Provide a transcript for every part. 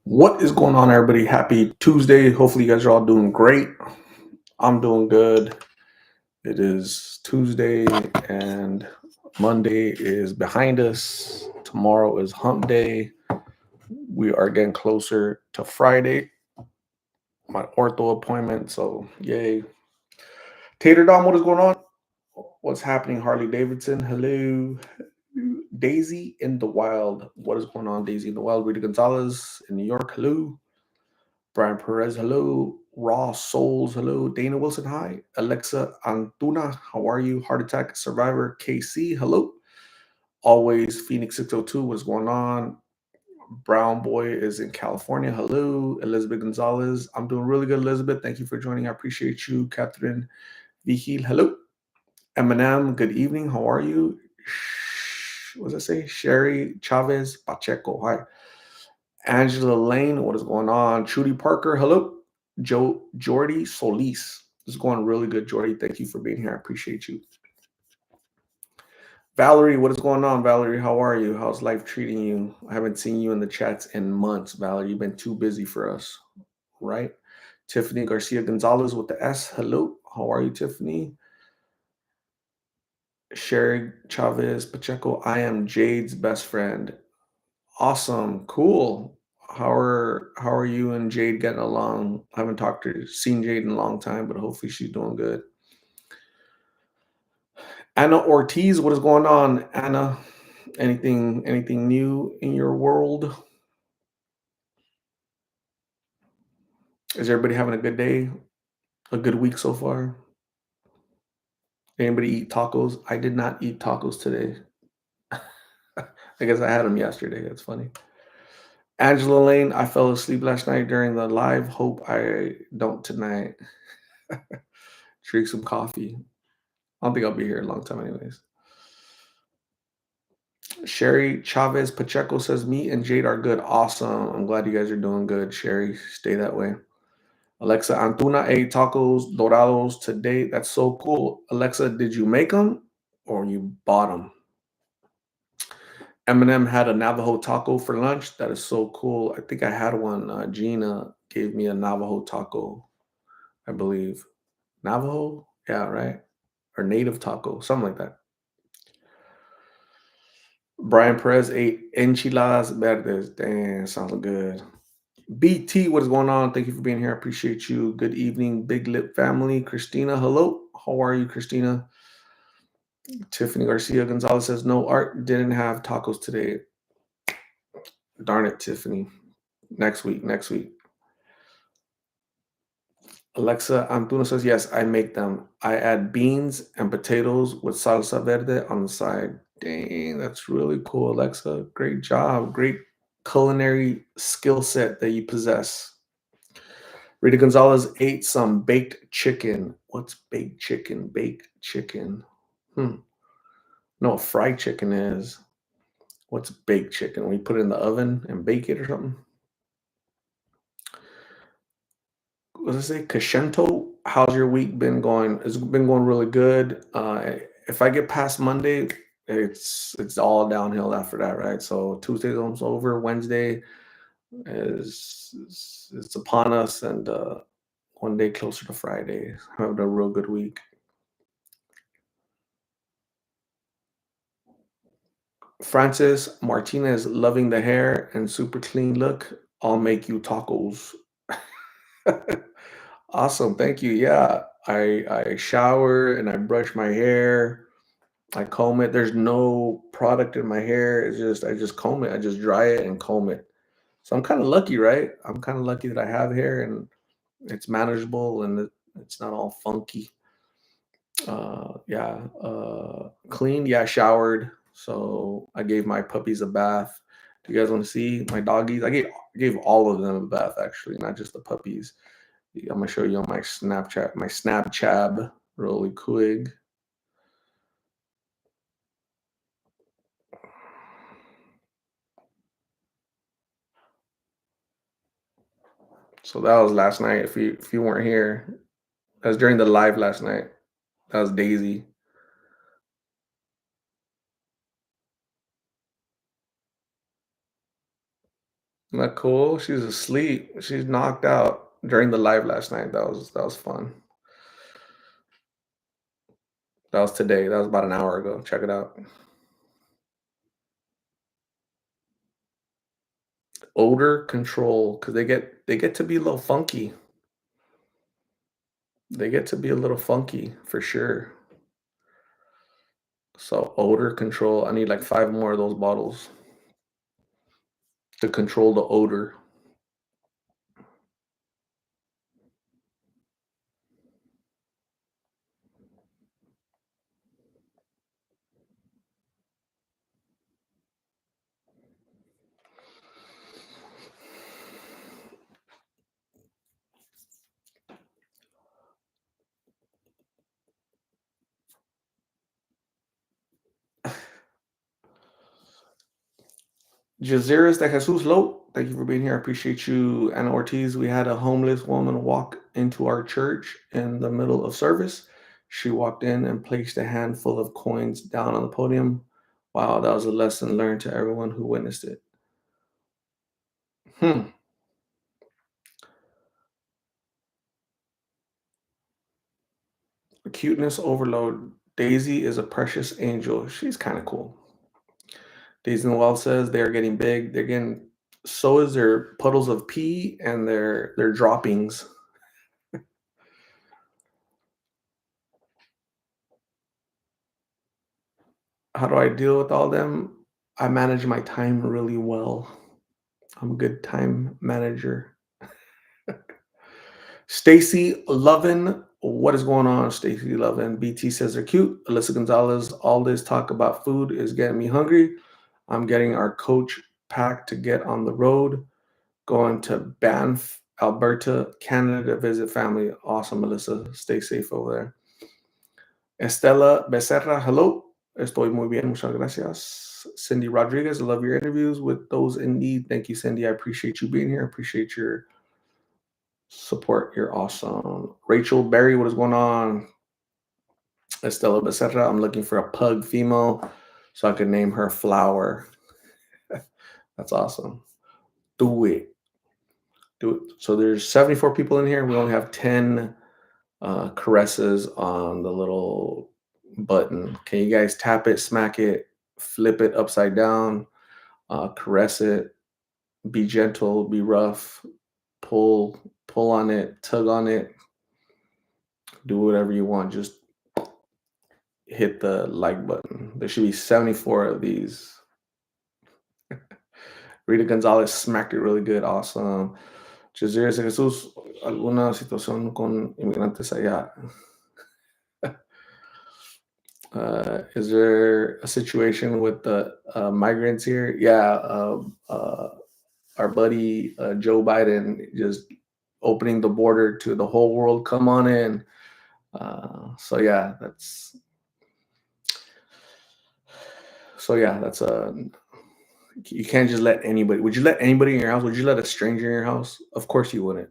What is going on, everybody? Happy Tuesday. Hopefully, you guys are all doing great. I'm doing good. It is Tuesday, and Monday is behind us. Tomorrow is hump day. We are getting closer to Friday, my ortho appointment. So, yay. Tater Dom, what is going on? What's happening, Harley Davidson? Hello. Daisy in the Wild. What is going on, Daisy in the Wild? Rita Gonzalez in New York. Hello. Brian Perez, hello. Raw Souls, hello. Dana Wilson, hi. Alexa Antuna, how are you? Heart Attack Survivor KC, hello. Always Phoenix 602, what's going on? Brown Boy is in California, hello. Elizabeth Gonzalez, I'm doing really good, Elizabeth. Thank you for joining. I appreciate you. Catherine Vigil, hello. Eminem, good evening. How are you? What does it say? Sherry Chavez Pacheco, hi. Angela Lane, what is going on? Trudy Parker, hello. Jordy Solis. This is going really good, Jordy. Thank you for being here. I appreciate you. Valerie, what is going on, Valerie? How are you? How's life treating you? I haven't seen you in the chats in months, Valerie. You've been too busy for us, right? Tiffany Garcia Gonzalez with the S. Hello. How are you, Tiffany? Sherry Chavez Pacheco. I am Jade's best friend. Awesome. Cool. How are you and Jade getting along? I haven't seen Jade in a long time, but hopefully she's doing good. Anna Ortiz, what is going on, Anna? Anything new in your world? Is everybody having a good day? A good week so far? Anybody eat tacos? I did not eat tacos today. I guess I had them yesterday. That's funny. Angela Lane, I fell asleep last night during the live. Hope I don't tonight. Drink some coffee. I don't think I'll be here a long time, anyways. Sherry Chavez Pacheco says, me and Jade are good. Awesome. I'm glad you guys are doing good, Sherry. Stay that way. Alexa Antuna ate tacos dorados today. That's so cool. Alexa, did you make them or you bought them? Eminem had a Navajo taco for lunch. That is so cool. I think I had one. Gina gave me a Navajo taco, I believe. Navajo? Yeah, right. Or native taco, something like that. Brian Perez ate enchiladas verdes. Damn, sounds good. BT, what is going on? Thank you for being here. I appreciate you. Good evening, Big Lip family. Christina, hello. How are you, Christina? Tiffany Garcia Gonzalez says, no, Art didn't have tacos today. Darn it, Tiffany. Next week, next week. Alexa Antuna says, yes, I make them. I add beans and potatoes with salsa verde on the side. Dang, that's really cool, Alexa. Great job. Great culinary skill set that you possess. Rita Gonzalez ate some baked chicken. What's baked chicken? Baked chicken. No, fried chicken is. What's baked chicken? We put it in the oven and bake it or something? What does it say? Crescento. How's your week been going? It's been going really good. If I get past Monday, it's all downhill after that, right? So Tuesday's almost over. Wednesday is it's upon us, and one day closer to Friday. Having a real good week. Francis Martinez, loving the hair and super clean look. I'll make you tacos. Awesome, thank you. Yeah, I shower and I brush my hair. I comb it. There's no product in my hair. It's just I just comb it. I just dry it and comb it. So I'm kind of lucky, right? I'm kind of lucky that I have hair and it's manageable and it's not all funky. Yeah, clean. Yeah, I showered. So I gave my puppies a bath. Do you guys want to see my doggies? I gave all of them a bath actually, not just the puppies. I'm gonna show you on my Snapchat really quick. So that was last night. If you weren't here, that was during the live last night. That was Daisy. Isn't that cool? She's asleep. She's knocked out during the live last night. That was fun. That was today. That was about an hour ago. Check it out. Odor control because they get to be a little funky. They get to be a little funky for sure. So odor control. I need like 5 more of those bottles to control the odor. Jaziris de Jesus Lo, thank you for being here. I appreciate you. Anna Ortiz, we had a homeless woman walk into our church in the middle of service. She walked in and placed a handful of coins down on the podium. Wow, that was a lesson learned to everyone who witnessed it. Hmm. Cuteness overload. Daisy is a precious angel. She's kind of cool. Daisy Noel says they're getting big. They're getting so is their puddles of pee and their droppings. How do I deal with all them? I manage my time really well. I'm a good time manager. Stacy Lovin, what is going on, Stacy Lovin? BT says they're cute. Alyssa Gonzalez, all this talk about food is getting me hungry. I'm getting our coach packed to get on the road, going to Banff, Alberta, Canada to visit family. Awesome, Melissa. Stay safe over there. Estela Becerra, hello. Estoy muy bien, muchas gracias. Cindy Rodriguez, I love your interviews with those in need. Thank you, Cindy. I appreciate you being here. I appreciate your support. You're awesome. Rachel Berry, what is going on? Estela Becerra, I'm looking for a pug female so I can name her Flower. That's awesome. Do it. Do it. So there's 74 people in here. We only have 10 caresses on the little button. Can you guys tap it, smack it, flip it upside down, caress it, be gentle, be rough, pull on it, tug on it, do whatever you want. Just hit the like button. There should be 74 of these. Rita Gonzalez smacked it really good. Awesome. Jazir Jesús, ¿alguna situación con inmigrantes allá? Is there a situation with the migrants here? Yeah, our buddy Joe Biden just opening the border to the whole world. Come on in. So yeah, that's you can't just let anybody. Would you let anybody in your house? Would you let a stranger in your house? Of course you wouldn't.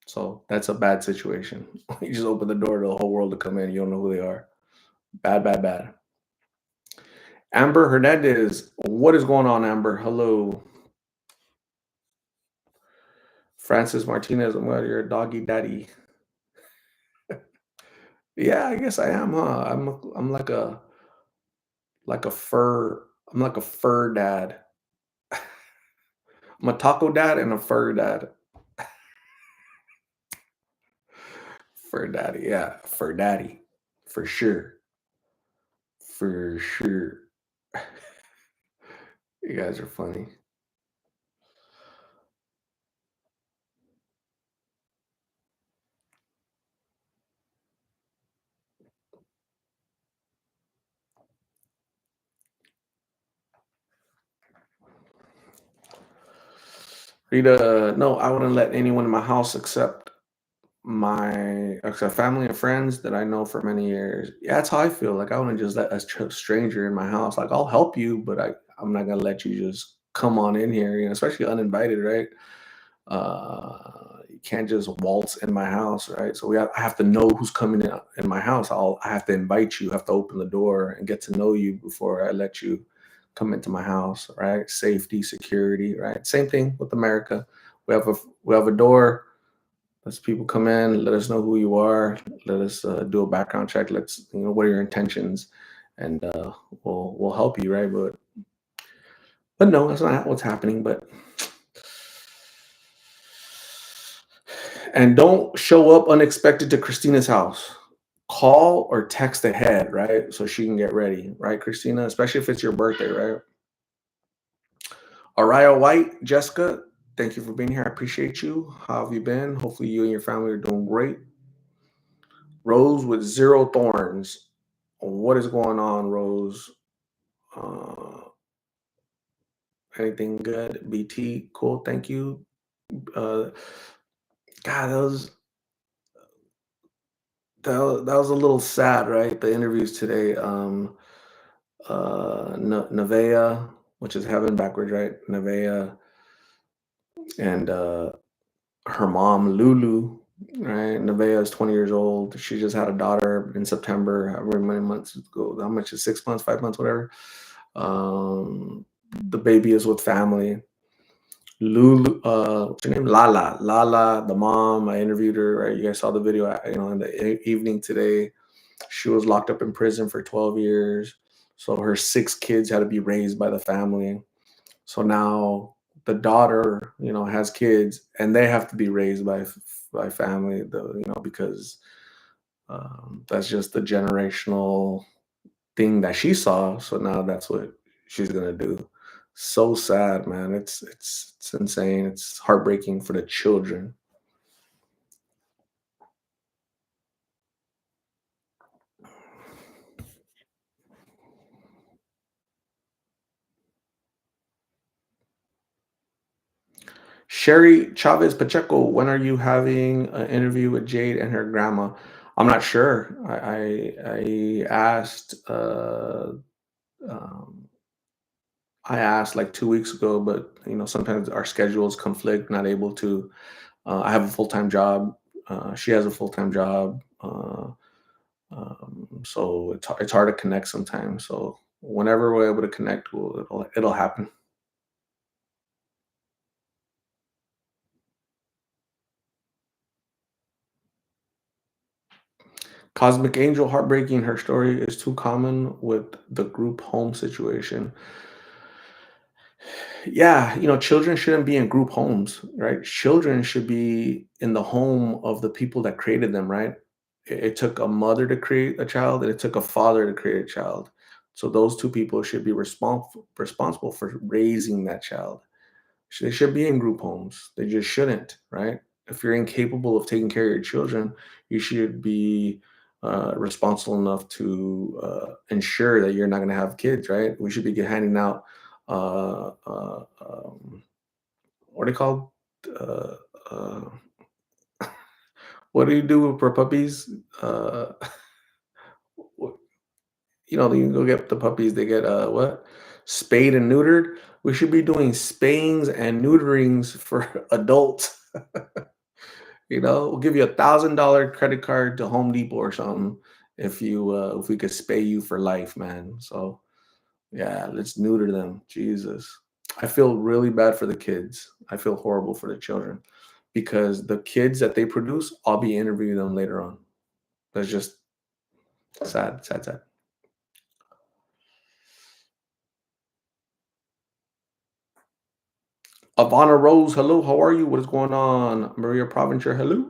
So that's a bad situation. You just open the door to the whole world to come in. You don't know who they are. Bad, bad, bad. Amber Hernandez, what is going on, Amber? Hello. Francis Martinez, I'm glad you're a doggy daddy. Yeah, I guess I am, huh? I'm like a fur. I'm like a fur dad. I'm a taco dad and a fur dad. Fur daddy, yeah, fur daddy, for sure, for sure. You guys are funny. Rita, no, I wouldn't let anyone in my house except family and friends that I know for many years. Yeah, that's how I feel. Like I wouldn't just let a stranger in my house. Like I'll help you, but I'm not gonna let you just come on in here. Especially uninvited, right? You can't just waltz in my house, right? So I have to know who's coming in my house. I have to invite you. I have to open the door and get to know you before I let you come into my house, right? Safety, security, right? Same thing with America. We have a we have a door. Let's people come in. Let us know who you are. Let us do a background check. Let's what are your intentions, and we'll help you, right? But no, that's not what's happening. But and don't show up unexpected to Christina's house. Call or text ahead, right? So she can get ready, right, Christina? Especially if it's your birthday, right? Araya White, Jessica, thank you for being here. I appreciate you. How have you been? Hopefully, you and your family are doing great. Rose with zero thorns. What is going on, Rose? Uh, anything good? BT, cool. Thank you. Uh, God, that was a little sad, right? The interviews today. Nevea, which is heaven backwards, right? Nevea and her mom, Lulu, right? Nevea is 20 years old. She just had a daughter in September, however many months ago. How much is 6 months, 5 months, whatever? The baby is with family. Lulu, what's her name? Lala. Lala, the mom. I interviewed her, right? You guys saw the video, in the evening today. She was locked up in prison for 12 years. So her six kids had to be raised by the family. So now the daughter, has kids, and they have to be raised by family, because that's just the generational thing that she saw. So now that's what she's gonna do. So sad, man. It's insane. It's heartbreaking for the children. Sherry Chavez Pacheco, when are you having an interview with Jade and her grandma? I'm not sure. I asked um, I asked like 2 weeks ago, but sometimes our schedules conflict. Not able to. I have a full time job. She has a full time job, so it's hard to connect sometimes. So whenever we're able to connect, it'll happen. Cosmic Angel, heartbreaking. Her story is too common with the group home situation. Yeah, children shouldn't be in group homes, right? Children should be in the home of the people that created them, right? It took a mother to create a child, and it took a father to create a child. So those two people should be responsible for raising that child. They should be in group homes. They just shouldn't, right? If you're incapable of taking care of your children, you should be responsible enough to ensure that you're not going to have kids, right? We should be handing out what are they called? Uh, uh, what do you do for puppies? Wh- you can go get the puppies. They get what? Spayed and neutered. We should be doing spayings and neuterings for adults. We'll give you $1,000 credit card to Home Depot or something if we could spay you for life, man. So yeah, let's neuter them. Jesus. I feel really bad for the kids. I feel horrible for the children because the kids that they produce, I'll be interviewing them later on. That's just sad, sad, sad. Ivana Rose, hello, how are you? What is going on? Maria Provencher, hello.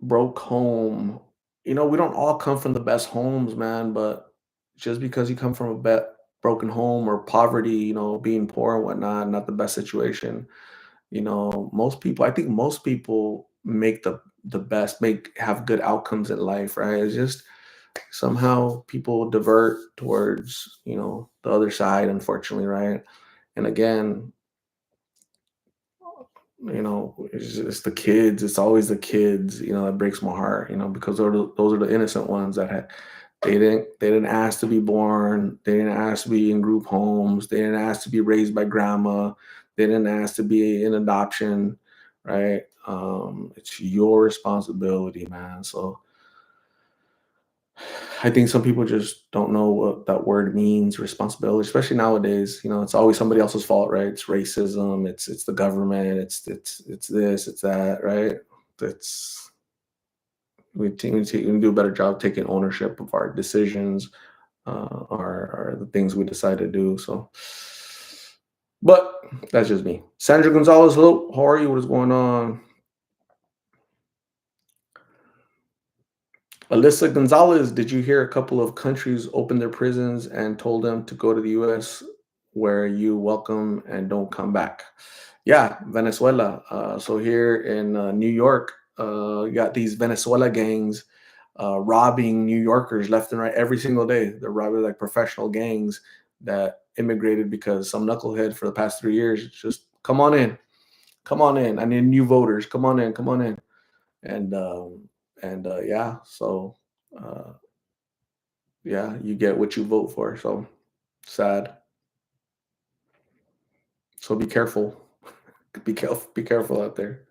Broke home. We don't all come from the best homes, man, but just because you come from a broken home or poverty, being poor and whatnot, not the best situation, most people, I think most people make the best, have good outcomes in life, right? It's just somehow people divert towards, the other side, unfortunately, right? And again, it's the kids. It's always the kids, that breaks my heart, because those are the innocent ones that they didn't ask to be born. They didn't ask to be in group homes. They didn't ask to be raised by grandma. They didn't ask to be in adoption, right? It's your responsibility, man. So I think some people just don't know what that word means, responsibility, especially nowadays. It's always somebody else's fault, right? It's racism, it's the government, it's this, it's that, right? It's we can do a better job taking ownership of our decisions, our the things we decide to do. So, but that's just me. Sandra Gonzalez, hello, how are you? What is going on? Alyssa Gonzalez, did you hear a couple of countries opened their prisons and told them to go to the US where you welcome and don't come back? Yeah, Venezuela. So here in New York, you got these Venezuela gangs robbing New Yorkers left and right every single day. They're robbing like professional gangs that immigrated because some knucklehead for the past 3 years just come on in. I need new voters. Come on in. And yeah, so uh, yeah, you get what you vote for. So sad. So be careful. Be careful. Be careful out there.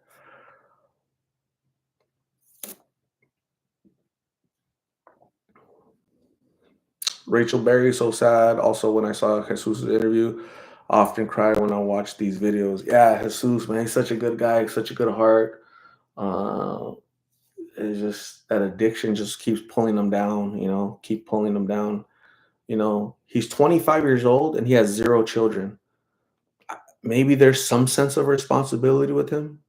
Rachel Berry, so sad. Also, when I saw Jesus' interview, I often cry when I watch these videos. Yeah, Jesus, man, he's such a good guy, such a good heart. Uh, it's just that addiction just keeps pulling him down. Keep pulling him down. He's 25 years old and he has zero children. Maybe there's some sense of responsibility with him.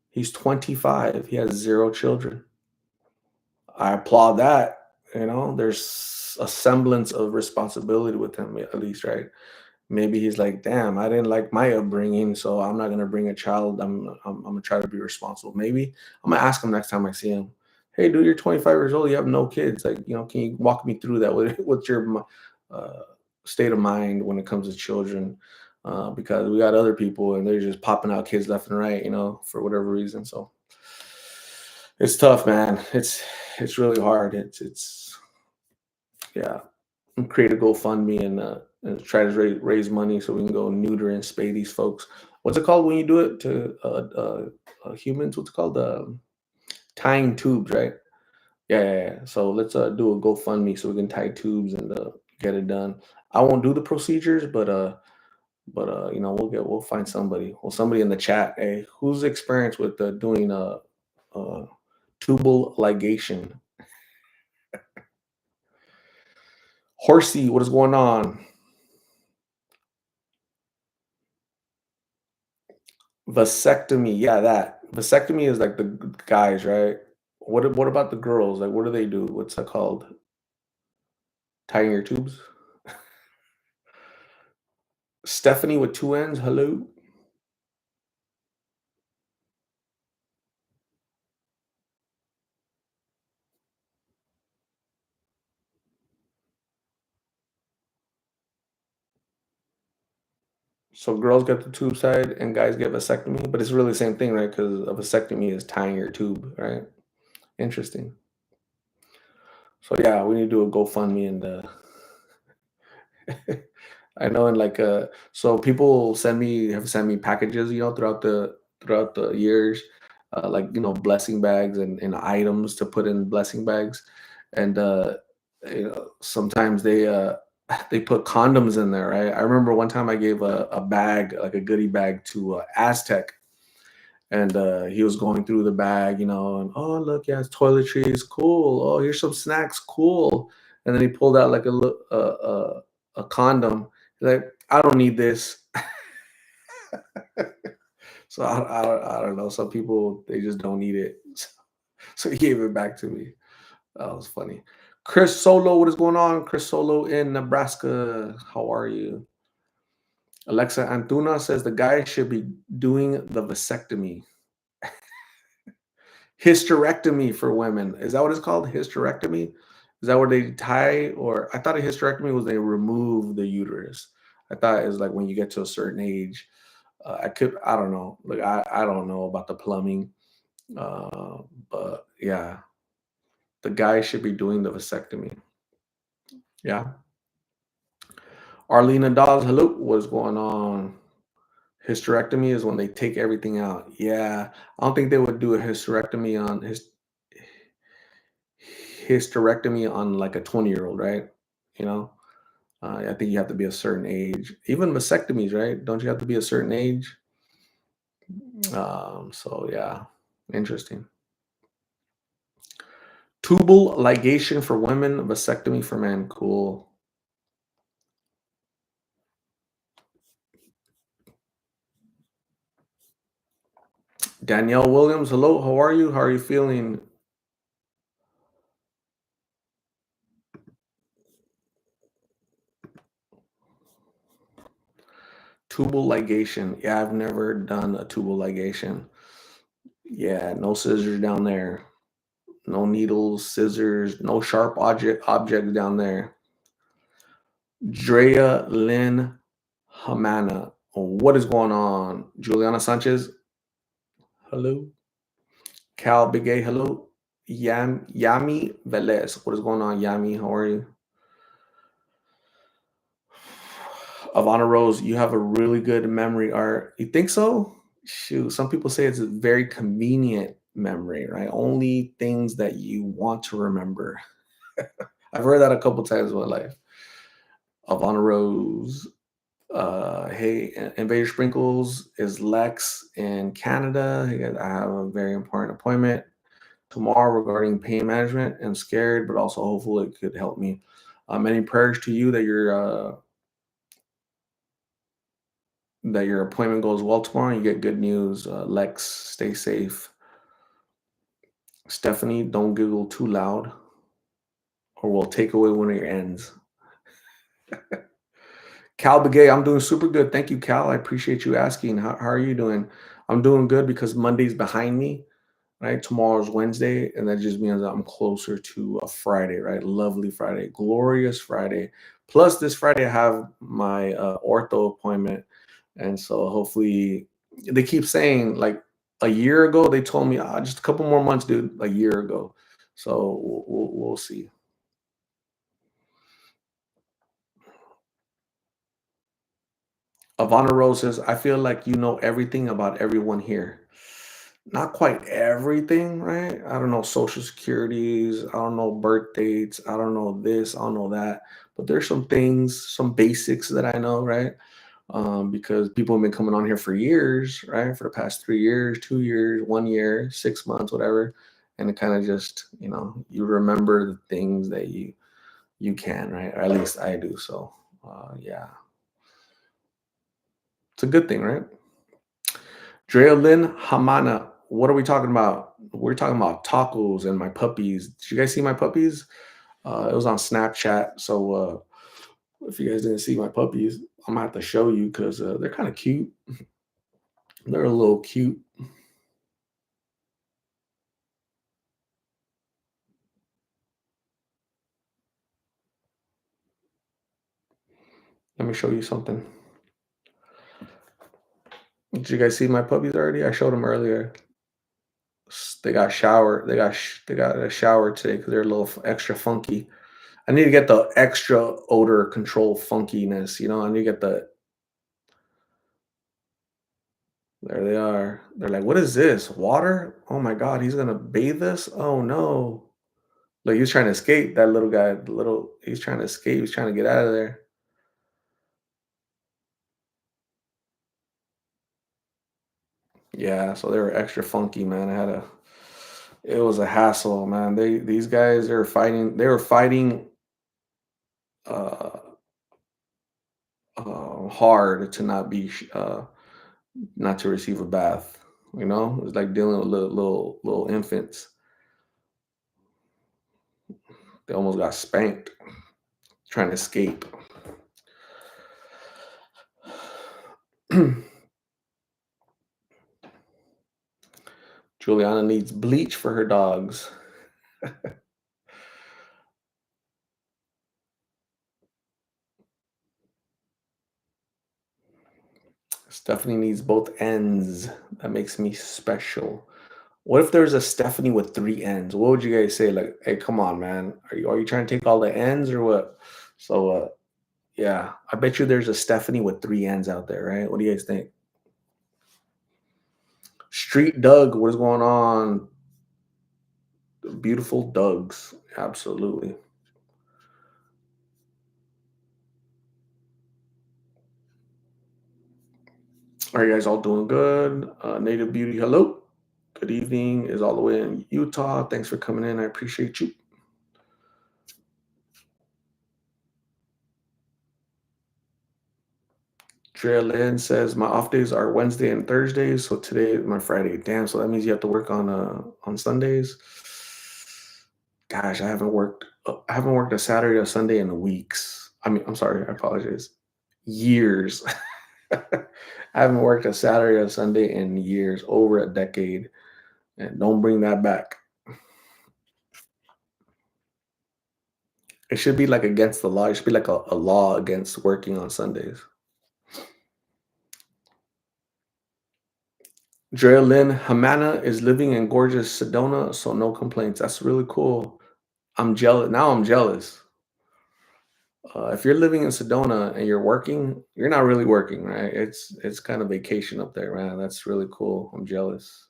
He's 25. He has zero children. I applaud that. There's a semblance of responsibility with him, at least, right? Maybe he's like, damn, I didn't like my upbringing, so I'm not gonna bring a child. I'm gonna try to be responsible. Maybe I'm gonna ask him next time I see him. Hey, dude, you're 25 years old. You have no kids. Like, can you walk me through that? What's your uh, state of mind when it comes to children? Because we got other people and they're just popping out kids left and right, for whatever reason. So it's tough, man. It's really hard. It's yeah. Create a GoFundMe and try to raise money so we can go neuter and spay these folks. What's it called when you do it to humans? What's it called? Tying tubes, right? Yeah, yeah, yeah. So let's do a GoFundMe so we can tie tubes and get it done. I won't do the procedures, but we'll find somebody. Well, somebody in the chat. Hey, who's experienced with doing uh tubal ligation? Horsey, what is going on? Vasectomy, yeah, that. Vasectomy is like the guys, right? What about the girls? Like, what do they do? What's that called? Tying your tubes? Stephanie with 2 N's, hello? So girls get the tube side and guys get vasectomy, but it's really the same thing, right? Because a vasectomy is tying your tube, right? Interesting. So yeah, we need to do a GoFundMe and I know, and like so people have sent me packages, throughout the years, like blessing bags and items to put in blessing bags, and sometimes they they put condoms in there. Right? I remember one time I gave a bag, like a goodie bag, to Aztec, and he was going through the bag, and oh look, yeah, it's toiletries, cool. Oh, here's some snacks, cool. And then he pulled out like a condom. He's like, I don't need this. So I don't know. Some people they just don't need it. So he gave it back to me. That was funny. Chris Solo, what is going on? Chris Solo in Nebraska. How are you? Alexa Antuna says the guy should be doing the vasectomy. Hysterectomy for women. Is that what it's called? Hysterectomy? Is that where they tie? Or I thought a hysterectomy was they remove the uterus. I thought it was like when you get to a certain age. I don't know. Like I don't know about the plumbing. Uh, but yeah, the guy should be doing the vasectomy. Yeah. Arlena Dawes, hello. What's going on? Hysterectomy is when they take everything out. Yeah. I don't think they would do a hysterectomy on hysterectomy on like a 20-year-old, right? You know, I think you have to be a certain age. Even vasectomies, right? Don't you have to be a certain age? So yeah, interesting. Tubal ligation for women, vasectomy for men. Cool. Danielle Williams, hello. How are you? How are you feeling? Tubal ligation. Yeah, I've never done a tubal ligation. Yeah, no scissors down there. No needles, scissors, no sharp objects down there. Drea Lynn Hamana. What is going on? Juliana Sanchez. Hello. Cal Big A. Hello. Yami Velez. What is going on, Yami? How are you? Ivana Rose, you have a really good memory art. You think so? Shoot, some people say it's a very convenient memory, right? Only things that you want to remember. I've heard that a couple times in my life. Ivana Rose, hey, Invader Sprinkles is Lex in Canada. I have a very important appointment tomorrow regarding pain management. I'm scared, but also hopeful it could help me. Many prayers to you that your appointment goes well tomorrow and you get good news. Lex, stay safe. Stephanie, don't giggle too loud or we'll take away one of your ends. Cal Begay, I'm doing super good. Thank you, Cal. I appreciate you asking. How are you doing? I'm doing good because Monday's behind me, right? Tomorrow's Wednesday, and that just means I'm closer to a Friday, right? Lovely Friday, glorious Friday. Plus, this Friday I have my ortho appointment, and so hopefully they keep saying like a year ago they told me just a couple more months, dude. A year ago, so we'll see. Ivana Rose says, I feel like you know everything about everyone here. Not quite everything, right? I don't know social securities. I don't know birth dates. I don't know this. I don't know that. But there's some things, some basics that I know, right? Because people have been coming on here for years, right? For the past 3 years, 2 years, 1 year, 6 months, whatever. And it kind of just, you remember the things that you can, right? Or at least I do. So, yeah, it's a good thing, right? Drea Lynn Hamana, what are we talking about? We're talking about tacos and my puppies. Did you guys see my puppies? It was on Snapchat. So if you guys didn't see my puppies, I'm gonna have to show you because they're kind of cute. They're a little cute. Let me show you something. Did you guys see my puppies already? I showed them earlier. They got showered. They got a shower today because they're a little extra funky. I need to get the extra odor control funkiness. I need to get the. There they are. They're like, "What is this? Water? Oh my god, he's gonna bathe this? Oh no!" Like he's trying to escape. That little guy. He's trying to escape. He's trying to get out of there. Yeah. So they were extra funky, man. I had a. It was a hassle, man. These guys they were fighting. They were fighting uh, hard to not to receive a bath. It's like dealing with little infants. They almost got spanked trying to escape. Juliana needs bleach for her dogs. Stephanie needs both ends. That makes me special. What if there's a Stephanie with three ends? What would you guys say? Like, hey, come on, man. Are you trying to take all the ends or what? So yeah. I bet you there's a Stephanie with three ends out there, right? What do you guys think? Street Doug, what is going on? Beautiful Dougs. Absolutely. Are you guys all doing good? Native Beauty, hello. Good evening. Is all the way in Utah. Thanks for coming in. I appreciate you. Drea Lynn says my off days are Wednesday and Thursdays, so today is my Friday. Damn, so that means you have to work on Sundays. Gosh, I haven't worked a Saturday or Sunday in weeks. I mean, I'm sorry, I apologize. Years. I haven't worked a Saturday or Sunday in years, over a decade. And don't bring that back. It should be like against the law. It should be like a law against working on Sundays. Drea Lynn Hamana is living in gorgeous Sedona, so no complaints. That's really cool. I'm jealous. Now I'm jealous. If you're living in Sedona and you're working, you're not really working, right? It's kind of vacation up there, man. That's really cool. I'm jealous.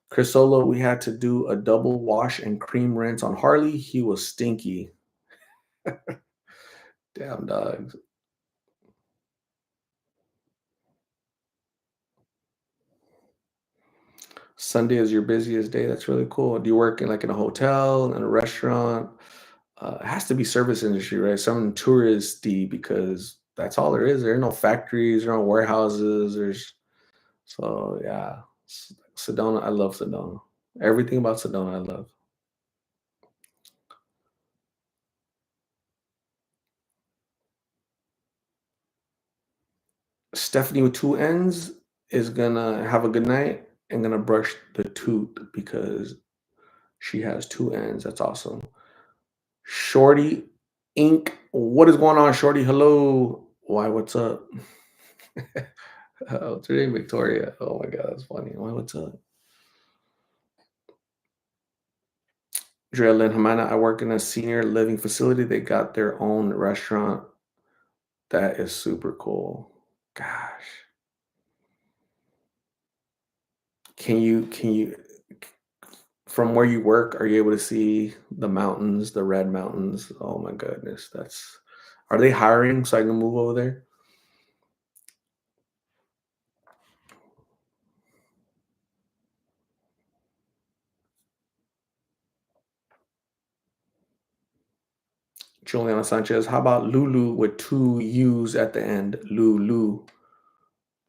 Chris Solo, we had to do a double wash and cream rinse on Harley. He was stinky. Damn dogs. Sunday is your busiest day. That's really cool. Do you work in like in a hotel, in a restaurant? It has to be service industry, right? Something touristy because that's all there is. There are no factories, there are no warehouses. So yeah. Sedona, I love Sedona. Everything about Sedona, I love. Stephanie with two N's is gonna have a good night and gonna brush the tooth because she has two N's. That's awesome. Shorty Inc. What is going on, Shorty? Hello. Why, what's up? Oh, today Victoria. Oh my god, that's funny. Why, what's up? Drea Hamana, I work in a senior living facility. They got their own restaurant. That is super cool. Gosh. Can you from where you work, are you able to see the mountains, the red mountains? Oh my goodness. That's Are they hiring so I can move over there? Juliana Sanchez, how about Lulu with two U's at the end? Lulu.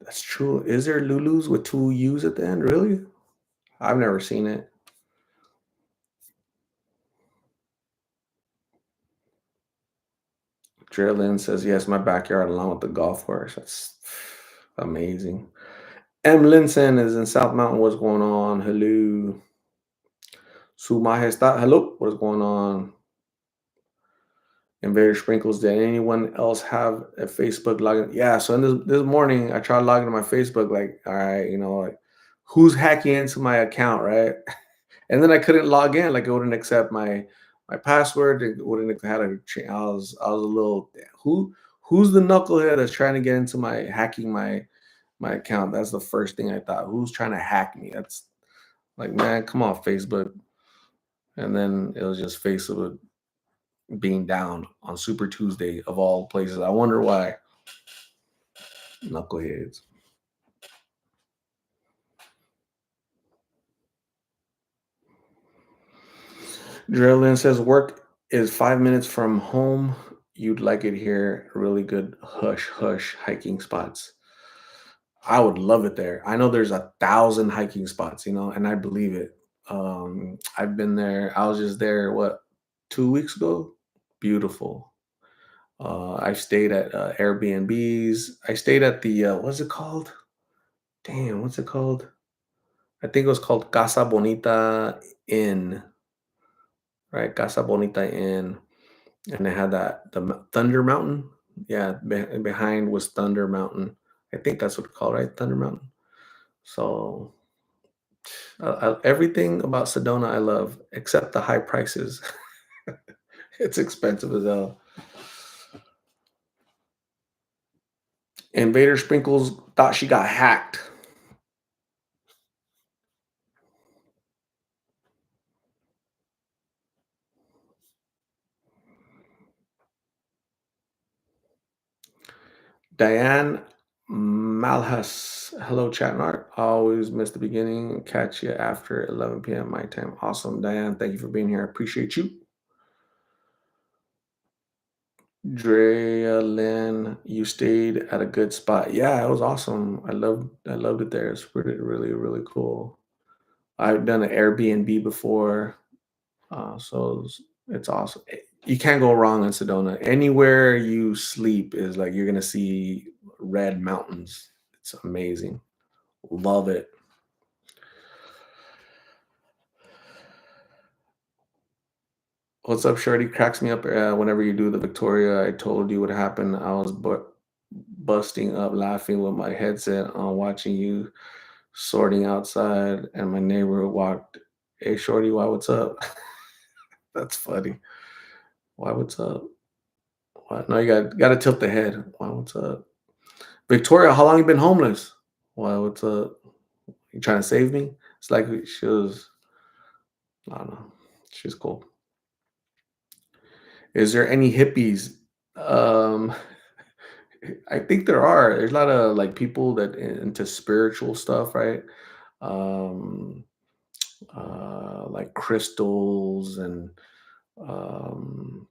That's true. Is there Lulus with two U's at the end? Really? I've never seen it. Lynn says, yes, my backyard along with the golf course. That's amazing. M. Linson is in South Mountain. What's going on? Hello. Su Majestad. Hello. What's going on? Invader Sprinkles. Did anyone else have a Facebook login? Yeah. So in this morning, I tried logging to my Facebook. Like, all right, like who's hacking into my account, right? And then I couldn't log in. Like, it wouldn't accept my password. It wouldn't had a change. I was a little who's the knucklehead that's trying to get into my account? That's the first thing I thought. Who's trying to hack me? That's like, man, come on, Facebook. And then it was just Facebook being down on Super Tuesday of all places. I wonder why. Knuckleheads. Drillin says work is 5 minutes from home. You'd like it here. Really good hush hush hiking spots. I would love it there. I know there's 1,000 hiking spots, and I believe it. I've been there. I was just there, what, 2 weeks ago? Beautiful. I've stayed at Airbnbs. I stayed at the, what's it called? Damn, what's it called? I think it was called Casa Bonita Inn, right? Casa Bonita Inn. And they had Thunder Mountain. Yeah, behind was Thunder Mountain. I think that's what it's called, right? Thunder Mountain. So everything about Sedona I love, except the high prices. It's expensive as hell. Invader Sprinkles thought she got hacked. Diane Malhus. Hello, chat and art. Always miss the beginning. Catch you after 11 p.m. my time. Awesome, Diane. Thank you for being here. I appreciate you. Drea Lynn, you stayed at a good spot. Yeah, it was awesome. I loved it there. It's really, really cool. I've done an Airbnb before, so it's awesome. You can't go wrong in Sedona. Anywhere you sleep is like you're gonna see red mountains. It's amazing. Love it. What's up, Shorty? Cracks me up whenever you do the Victoria. I told you what happened. I was busting up laughing with my headset on watching you sorting outside, and my neighbor walked. Hey, Shorty, why? What's up? That's funny. Why? What's up? What? No, you got to tilt the head. Why? What's up? Victoria, how long you been homeless? Why? What's up? You trying to save me? It's like she was. I don't know. She's cool. Is there any hippies? Um, I think there are. There's a lot of like people that into spiritual stuff, right? Um, like crystals and um,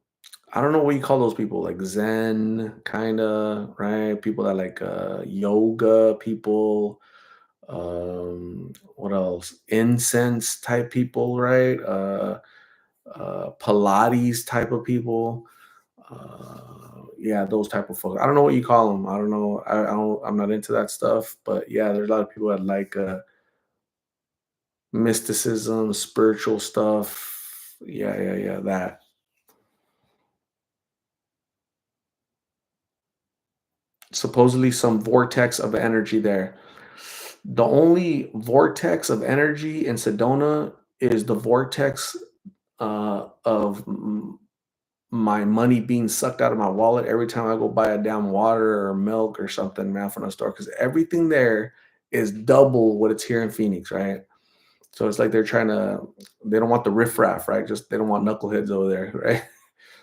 I don't know what you call those people, like Zen kind of, right? People that like yoga people. What else? Incense type people, right? Pilates type of people. Yeah, those type of folks. I don't know what you call them. I don't know. I don't. I'm not into that stuff. But yeah, there's a lot of people that like mysticism, spiritual stuff. Yeah, yeah, yeah. That supposedly some vortex of energy there. The only vortex of energy in Sedona is the vortex of my money being sucked out of my wallet every time I go buy a damn water or milk or something, man, from the store. Because everything there is double what it's here in Phoenix, right? So it's like they're trying to, they don't want the riffraff, right? Just they don't want knuckleheads over there, right?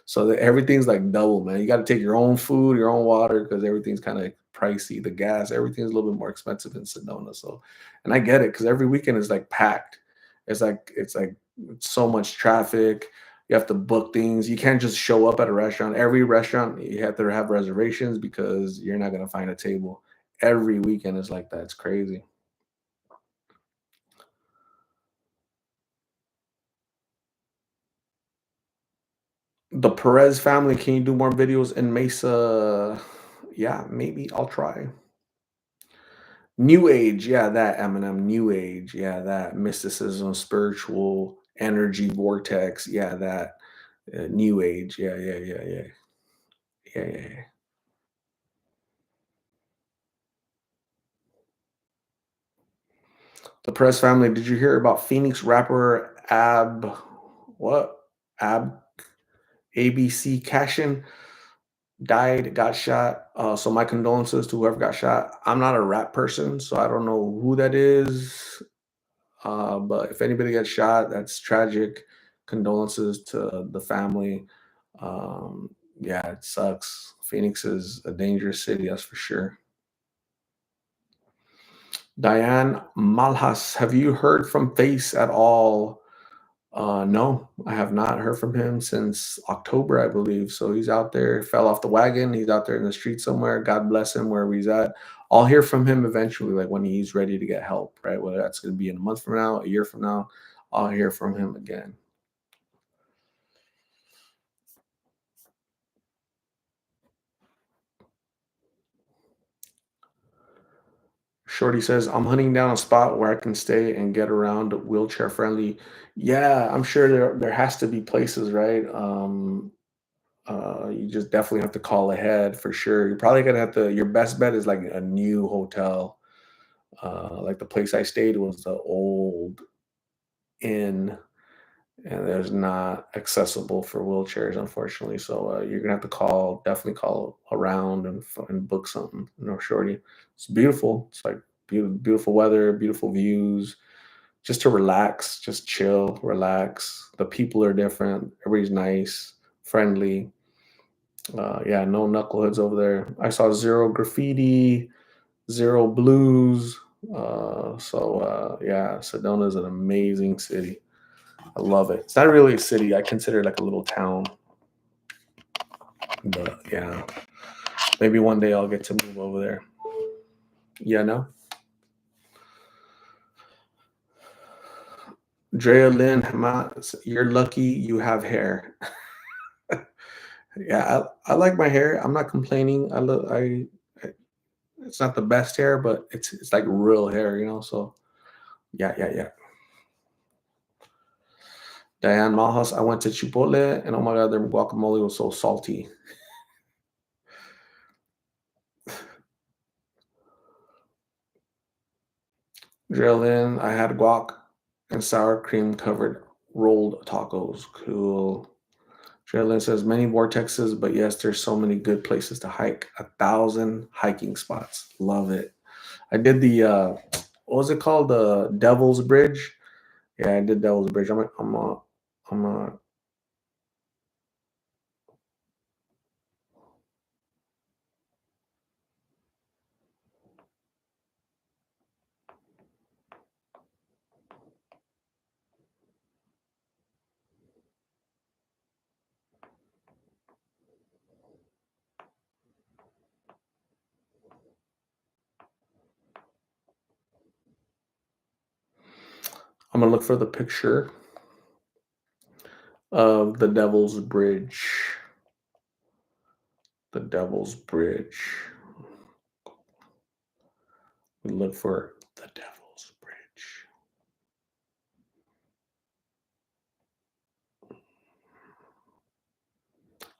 So everything's like double, man. You got to take your own food, your own water, because everything's kind of pricey. The gas, everything's a little bit more expensive in Sedona. So, and I get it because every weekend is like packed. It's like so much traffic. You have to book things. You can't just show up at a restaurant. Every restaurant you have to have reservations because you're not gonna find a table. Every weekend is like that. It's crazy. The Perez family, can you do more videos in Mesa? Yeah, maybe I'll try. New Age, yeah, that Eminem, New Age, yeah, that mysticism, spiritual energy vortex, yeah, that New Age, yeah, yeah, yeah, yeah, yeah, yeah, yeah. The Press family, did you hear about Phoenix rapper what? Ab ABC Cashin died, got shot. So my condolences to whoever got shot. I'm not a rap person, so I don't know who that is. But if anybody gets shot, that's tragic. Condolences to the family. Yeah, it sucks. Phoenix is a dangerous city, that's for sure. Diane Malhas, have you heard from Face at all? No, I have not heard from him since October, I believe. So he's out there, fell off the wagon. He's out there in the street somewhere. God bless him wherever he's at. I'll hear from him eventually, like when he's ready to get help, right? Whether that's going to be in a month from now, a year from now, I'll hear from him again. Shorty says, I'm hunting down a spot where I can stay and get around wheelchair friendly. Yeah, I'm sure there has to be places, right? You just definitely have to call ahead for sure. You're probably gonna have to, your best bet is like a new hotel. Like the place I stayed was the old inn, and there's not accessible for wheelchairs, unfortunately. So you're gonna have to definitely call around and book something. Shorty. It's beautiful. It's like beautiful weather, beautiful views. Just to relax, just chill, relax. The people are different. Everybody's nice, friendly. Yeah, no knuckleheads over there. I saw zero graffiti, zero blues. Yeah, Sedona is an amazing city. I love it. It's not really a city. I consider it like a little town. But yeah, maybe one day I'll get to move over there. Yeah, no. Drea Lynn Hamas, you're lucky you have hair. Yeah, I like my hair. I'm not complaining. I it's not the best hair, but it's like real hair, you know. So yeah, yeah, yeah. Diane Majas, I went to Chipotle and oh my god, their guacamole was so salty. Drillin, I had guac and sour cream covered rolled tacos. Cool. Drillin says many vortexes, but yes, there's so many good places to hike. 1,000 hiking spots. Love it. I did the what was it called? The Devil's Bridge. Yeah, I did Devil's Bridge. I'm gonna look for the picture of the Devil's Bridge. The Devil's Bridge. We look for the Devil's Bridge.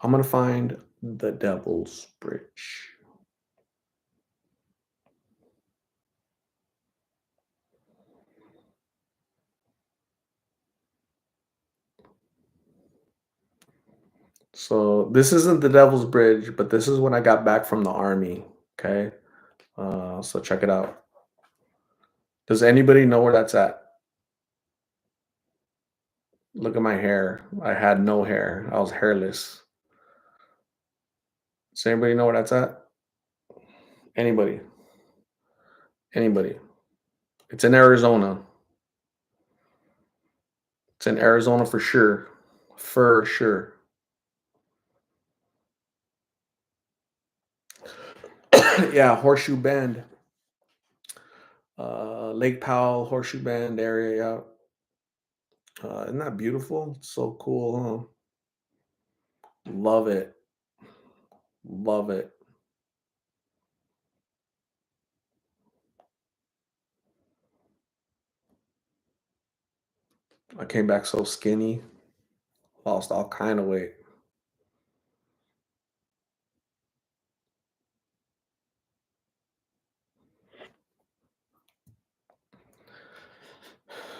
I'm gonna find the Devil's Bridge. So this isn't the Devil's Bridge, but this is when I got back from the army. Okay, so check it out. Does anybody know where that's at? Look at my hair. I had no hair. I was hairless. Does anybody know where that's at? Anybody? Anybody? It's in Arizona. It's in Arizona for sure. For sure. Yeah, Horseshoe Bend. Lake Powell, Horseshoe Bend area. Yeah. Isn't that beautiful? So cool, huh? Love it. Love it. I came back so skinny, lost all kind of weight.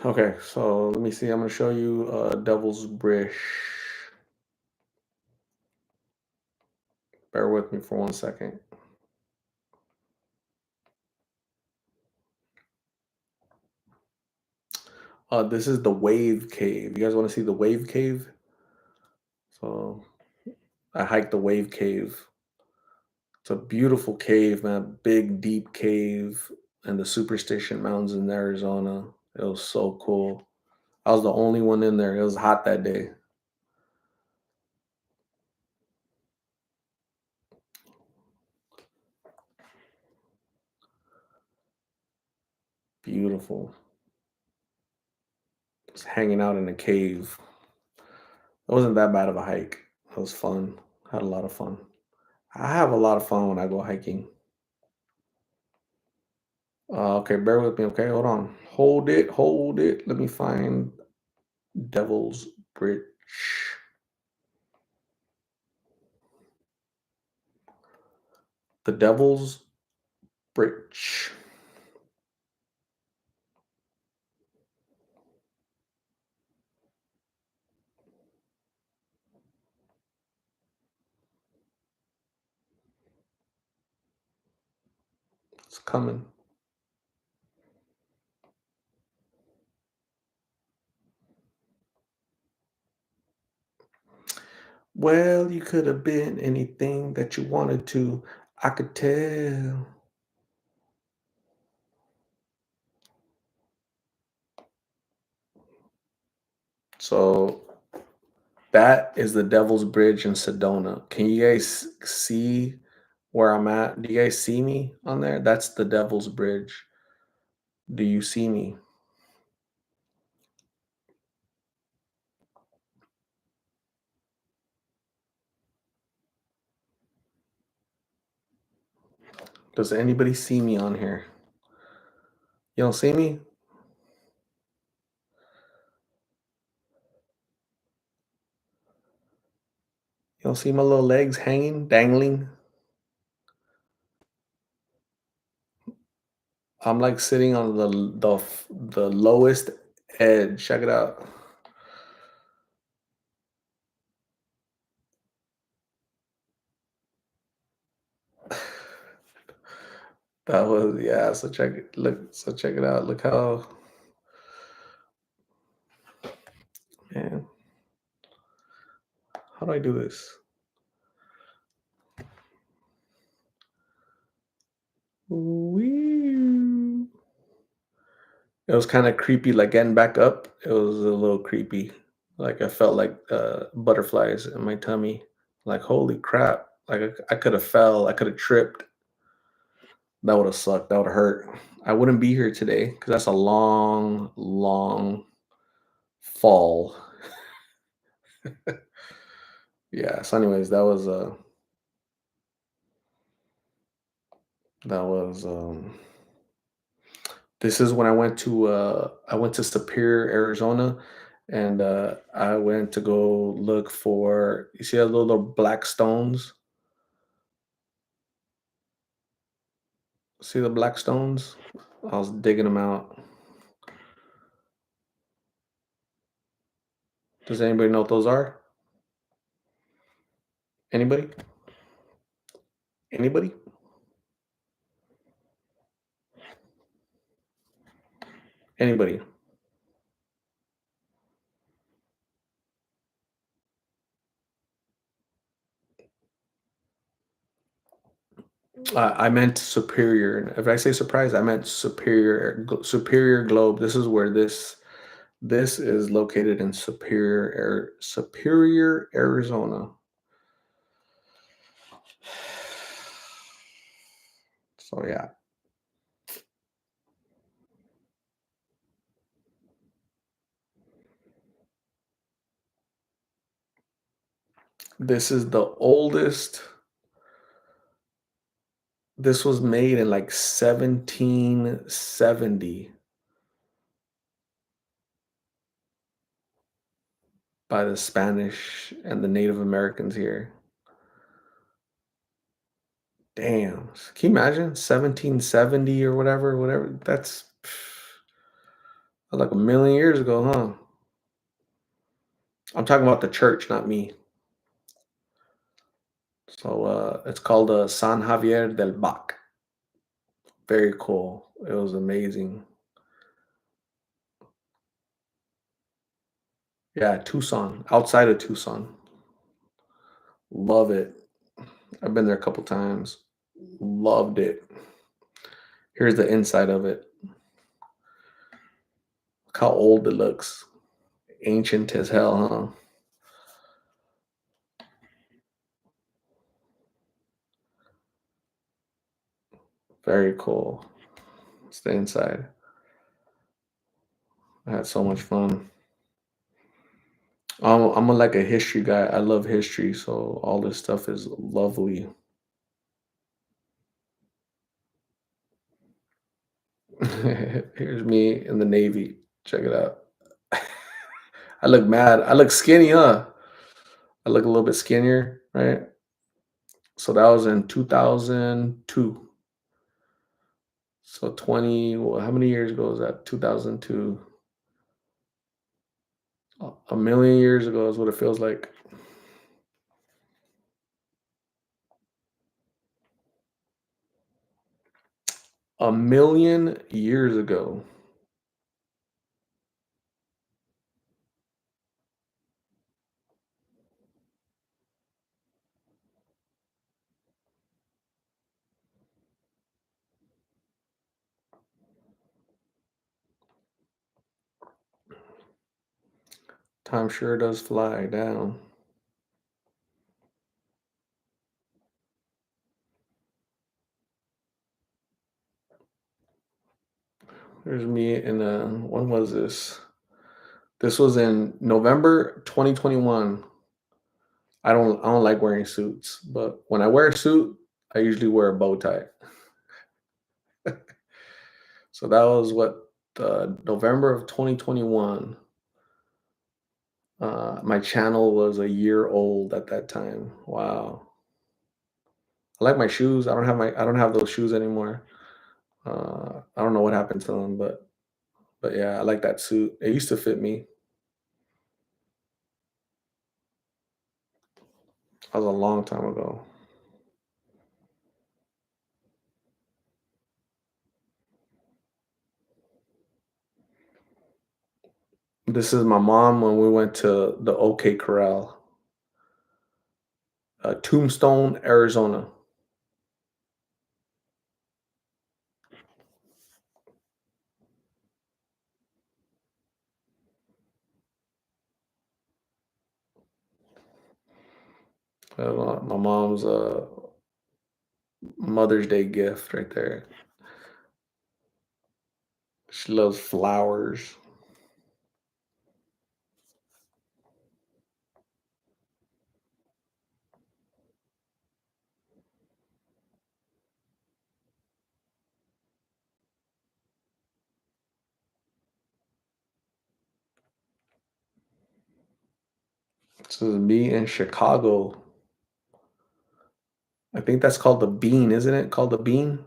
Okay, so let me see. I'm gonna show you Devil's Bridge. Bear with me for 1 second. This is the Wave Cave. You guys want to see the Wave Cave? So I hiked the Wave Cave. It's a beautiful cave, man. Big, deep cave in the Superstition Mountains in Arizona. It was so cool. I was the only one in there. It was hot that day. Beautiful. Just hanging out in a cave. It wasn't that bad of a hike. It was fun. Had a lot of fun. I have a lot of fun when I go hiking. Okay, bear with me. Okay, hold on. Hold it. Hold it. Let me find Devil's Bridge. The Devil's Bridge. It's coming. Well, you could have been anything that you wanted to. I could tell. So that is the Devil's Bridge in Sedona. Can you guys see where I'm at? Do you guys see me on there? That's the Devil's Bridge. Do you see me? Does anybody see me on here? You don't see me? You don't see my little legs hanging, dangling? I'm like sitting on the lowest edge. Check it out. That was yeah. So check it. Look. So check it out. Look how man. How do I do this? Wee. It was kind of creepy. Like getting back up, it was a little creepy. Like I felt like butterflies in my tummy. Like holy crap! Like I could have fell. I could have tripped. That would have sucked. That would have hurt. I wouldn't be here today because that's a long, long fall. Yeah. So, anyways, that was. This is when I went to Superior, Arizona, and I went to go look for. You see those little black stones? See the black stones? I was digging them out. Does anybody know what those are? Anybody? Anybody? Anybody? I meant Superior. And if I say surprise, I meant Superior Globe. This is where this is located in Superior, Arizona. So yeah, this is the oldest. This was made in like 1770 by the Spanish and the Native Americans here. Damn. Can you imagine? 1770 or whatever. That's like a million years ago, huh? I'm talking about the church, not me. So it's called San Javier del Bac. Very cool. It was amazing. Yeah, Tucson, outside of Tucson. Love it. I've been there a couple times. Loved it. Here's the inside of it. Look how old it looks. Ancient as hell, huh? Very cool. It's the inside. I had so much fun. I'm like a history guy. I love history, so all this stuff is lovely. Here's me in the Navy. Check it out. I look mad. I look skinny, huh? I look a little bit skinnier, right? So that was in 2002. So 20, how many years ago was that? 2002. A million years ago is what it feels like. A million years ago. Time sure does fly down. There's me in when was this? This was in November 2021. I don't like wearing suits, but when I wear a suit, I usually wear a bow tie. So that was what November of 2021. My channel was a year old at that time. Wow. I like my shoes. I don't have those shoes anymore. I don't know what happened to them, but yeah, I like that suit. It used to fit me. That was a long time ago. This is my mom when we went to the OK Corral, Tombstone, Arizona. My mom's Mother's Day gift right there. She loves flowers. This is me in Chicago. I think that's called the Bean, isn't it? Called the Bean?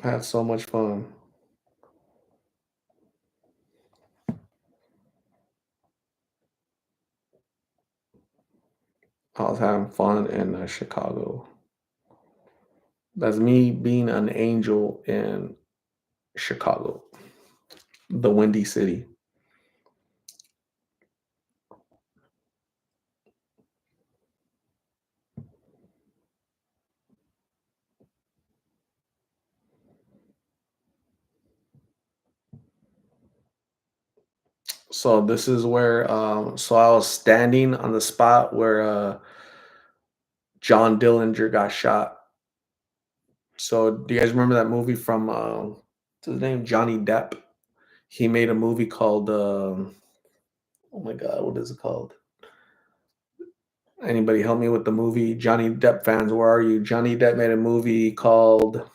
I had so much fun. I was having fun in Chicago. That's me being an angel in Chicago, the Windy City. So this is where so I was standing on the spot where John Dillinger got shot. So do you guys remember that movie from what's his name? Johnny Depp? He made a movie called oh my god, what is it called? Anybody help me with the movie? Johnny Depp fans, where are you? Johnny Depp made a movie called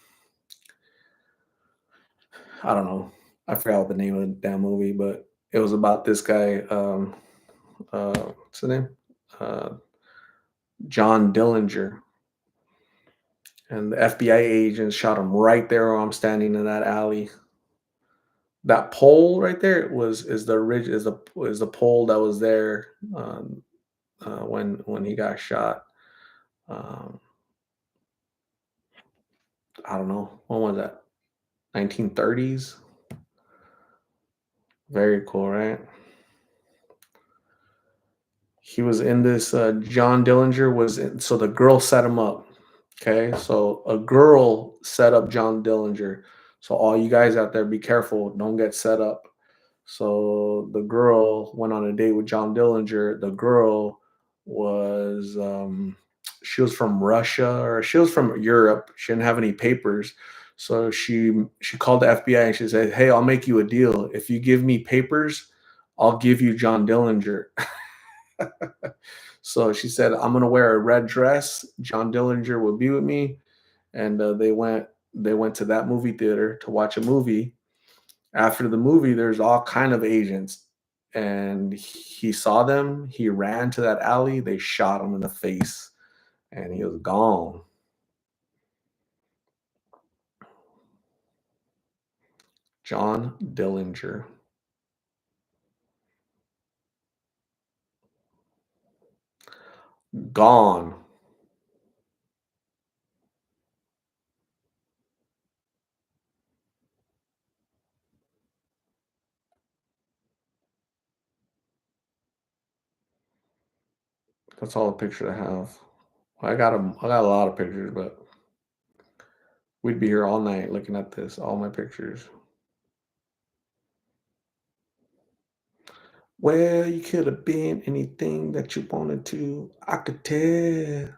I don't know. I forgot what the name of the damn movie, but it was about this guy. What's his name? Uh, John Dillinger, and the FBI agents shot him right there where I'm standing in that alley. That pole right there was is the ridge is the pole that was there when he got shot. Um, I don't know when was that? 1930s. Very cool, right? He was in this. John Dillinger was in, so the girl set him up. Okay, so a girl set up John Dillinger. So all you guys out there, be careful, don't get set up. So the girl went on a date with John Dillinger. The girl was she was from Russia or she was from Europe. She didn't have any papers. So she called the FBI and she said, "Hey, I'll make you a deal. If you give me papers, I'll give you John Dillinger." So she said, "I'm gonna wear a red dress. John Dillinger will be with me." And they went to that movie theater to watch a movie. After the movie, there's all kind of agents, and he saw them. He ran to that alley. They shot him in the face, and he was gone. John Dillinger, gone. That's all the pictures I have. I got a lot of pictures, but we'd be here all night looking at this, all my pictures. Well, you could have been anything that you wanted to. I could tell.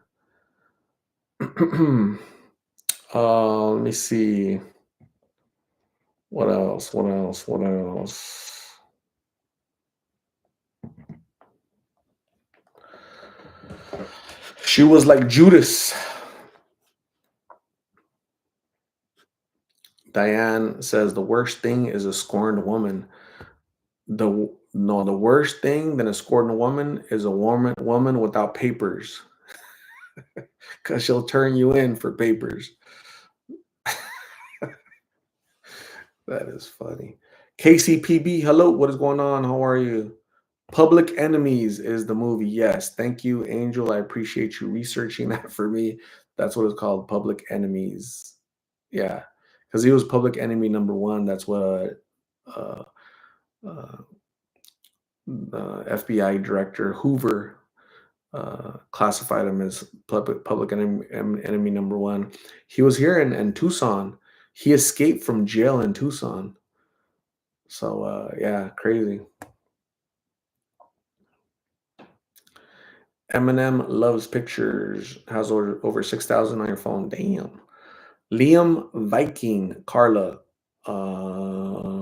Let me see. What else? What else? What else? She was like Judas. Diane says the worst thing is a scorned woman. The worst thing than a scorned woman is a woman without papers, because she'll turn you in for papers. That is funny. KCPB, hello, what is going on? How are you? Public Enemies is the movie. Yes, thank you, Angel. I appreciate you researching that for me. That's what it's called, Public Enemies. Yeah, because he was Public Enemy number one. That's what uh, uh, FBI Director Hoover classified him as public enemy number one. He was here in Tucson. He escaped from jail in Tucson. So yeah, crazy. Eminem loves pictures. Has over 6,000 on your phone. Damn. Liam Viking Carla. Um,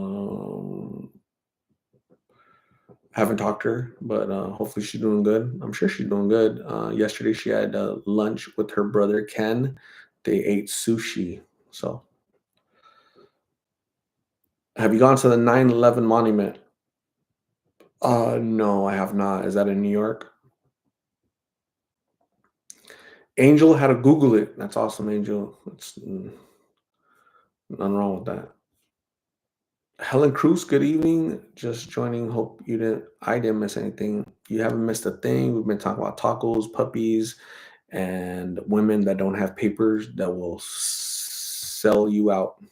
haven't talked to her, but hopefully she's doing good. I'm sure she's doing good. Yesterday she had lunch with her brother Ken. They ate sushi. So, have you gone to the 9/11 monument? No, I have not. Is that in New York? Angel had to Google it. That's awesome, Angel. Nothing wrong with that. Helen Cruz, good evening. Just joining. Hope I didn't miss anything. You haven't missed a thing. We've been talking about tacos, puppies, and women that don't have papers that will sell you out.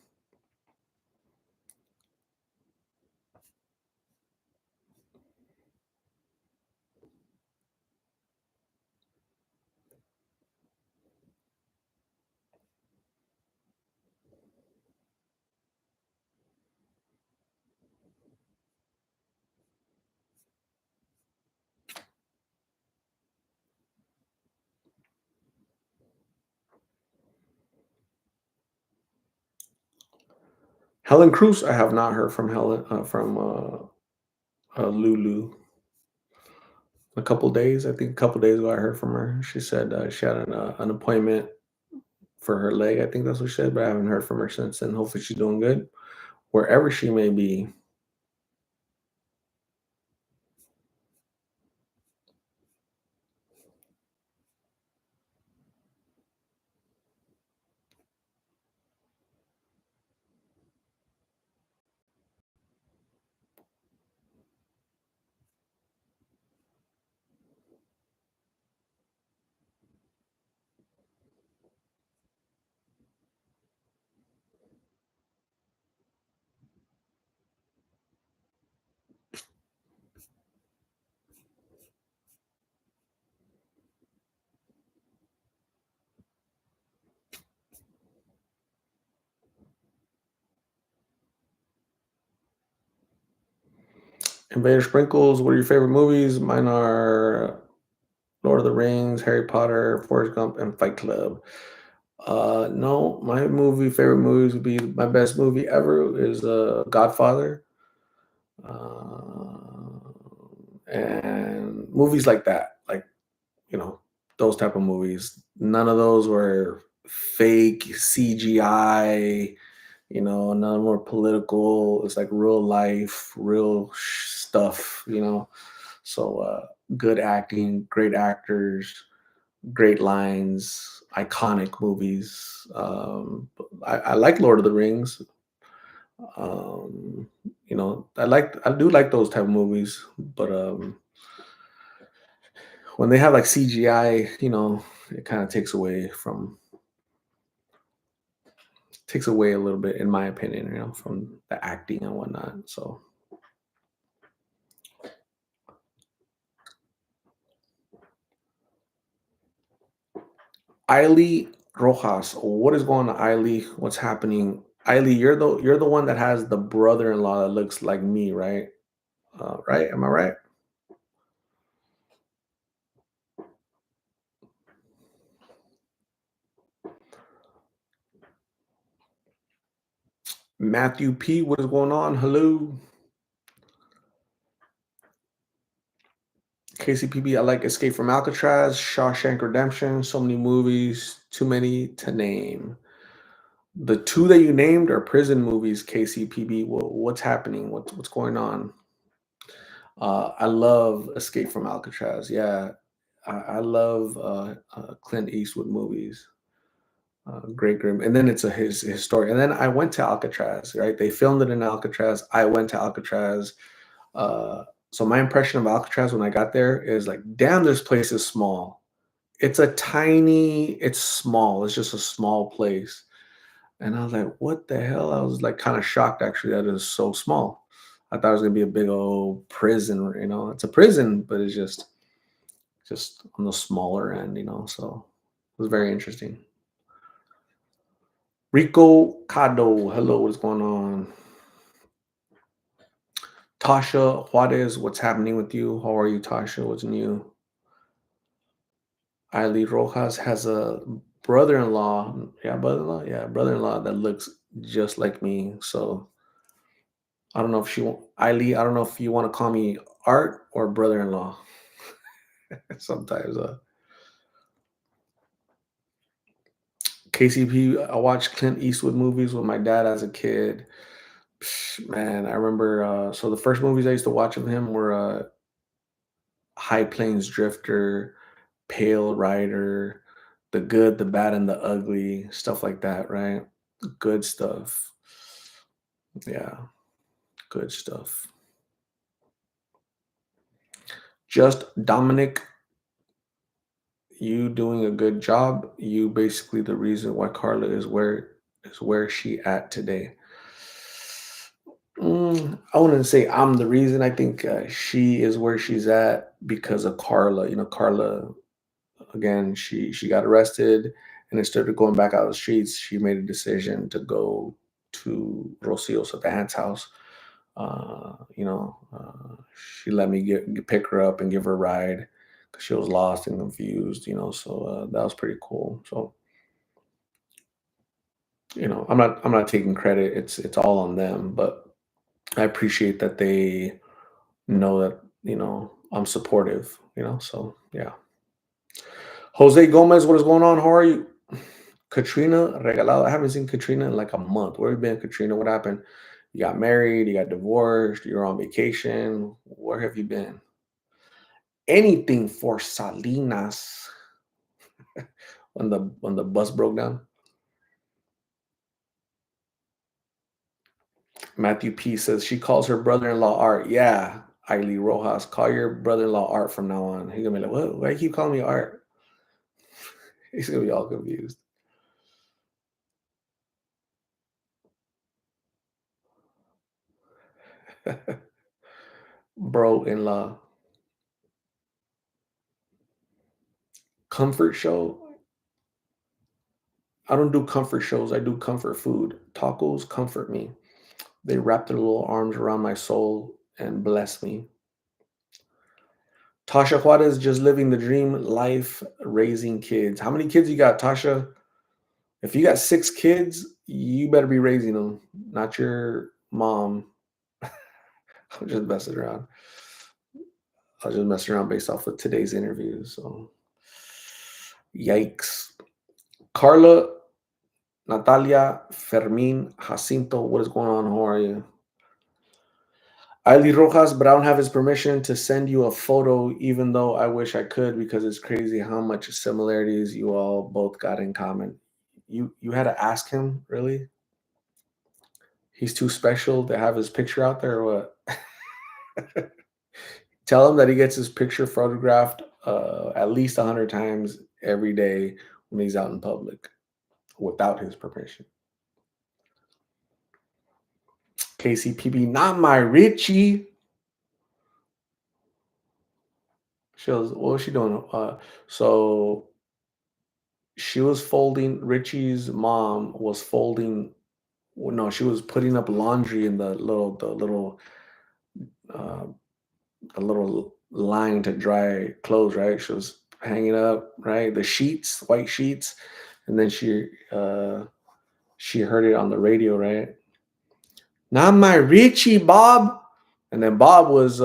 Helen Cruz, I have not heard from Lulu. A couple days, I think a couple days ago, I heard from her. She said she had an appointment for her leg. I think that's what she said, but I haven't heard from her since. And hopefully, she's doing good wherever she may be. Invader Sprinkles, what are your favorite movies? Mine are Lord of the Rings, Harry Potter, Forrest Gump, and Fight Club. No, my favorite movies would be my best movie ever is Godfather, uh, and movies like that, like those type of movies. None of those were fake CGI. None more political. It's like real life, real stuff. So good acting, great actors, great lines, iconic movies. I like Lord of the Rings. Um, I do like those type of movies, but when they have like CGI, it kind of takes away a little bit, in my opinion, from the acting and whatnot. So Eiley Rojas. What is going on, Eiley? What's happening? Eiley, you're the one that has the brother-in-law that looks like me, right? Right? Am I right? Matthew P. What is going on? Hello. KCPB. I like Escape from Alcatraz, Shawshank Redemption. So many movies, too many to name. The two that you named are prison movies. KCPB. What's happening? What's going on? I love Escape from Alcatraz. Yeah, I love Clint Eastwood movies. Great, great. And then it's his story. And then I went to Alcatraz. Right, they filmed it in Alcatraz. I went to Alcatraz. Uh, so my impression of Alcatraz when I got there is like, damn, this place is small. It's small. It's just a small place. And I was like, what the hell? I was like kind of shocked actually that it was so small. I thought it was gonna be a big old prison. It's a prison, but it's just on the smaller end. So it was very interesting. Rico Cado, hello, what's going on? Tasha Juarez, what's happening with you? How are you, Tasha? What's new? Eileen Rojas has a brother-in-law. Yeah, brother-in-law. Yeah, brother-in-law that looks just like me. So I don't know if Eileen. I don't know if you want to call me Art or brother-in-law. Sometimes. KCP. I watched Clint Eastwood movies with my dad as a kid. Man, I remember. So the first movies I used to watch of him were High Plains Drifter, Pale Rider, The Good, the Bad, and the Ugly, stuff like that, right? Good stuff. Yeah, good stuff. Just Dominic, you doing a good job. You basically the reason why Carla is where she at today. I wouldn't say I'm the reason. I think she is where she's at because of Carla. Carla again. She got arrested, and instead of going back out of the streets, she made a decision to go to Rocio Saban's house. She let me pick her up and give her a ride because she was lost and confused. So that was pretty cool. So I'm not taking credit. It's all on them, but I appreciate that they know that I'm supportive. So yeah. Jose Gomez, what is going on? How are you? Katrina Regalado. I haven't seen Katrina in like a month. Where have you been, Katrina? What happened? You got married, you got divorced, you're on vacation. Where have you been? Anything for Salinas when the bus broke down. Matthew P says she calls her brother-in-law Art. Yeah, Eileen Rojas, call your brother-in-law Art from now on. He's gonna be like, what? Why you keep calling me Art? He's gonna be all confused. Bro-in-law. Comfort show. I don't do comfort shows. I do comfort food. Tacos comfort me. They wrap their little arms around my soul and bless me. Tasha Juarez just living the dream life, raising kids. How many kids you got, Tasha? If you got 6 kids, you better be raising them, not your mom. I'm just messing around. I was just messing around based off of today's interview. So, yikes. Carla, Natalia, Fermin, Jacinto, what is going on? How are you? Ali Rojas, but I don't have his permission to send you a photo, even though I wish I could because it's crazy how much similarities you all both got in common. You had to ask him, really? He's too special to have his picture out there, or what? Tell him that he gets his picture photographed at least 100 times every day when he's out in public without his permission. KCPB, not my Richie. She was, what was she doing? So she was folding. Richie's mom was folding. Well, no, she was putting up laundry in uh, the little line to dry clothes. Right, she was hanging up right the sheets, white sheets, and then she heard it on the radio. Right, not my Richie, Bob. And then Bob was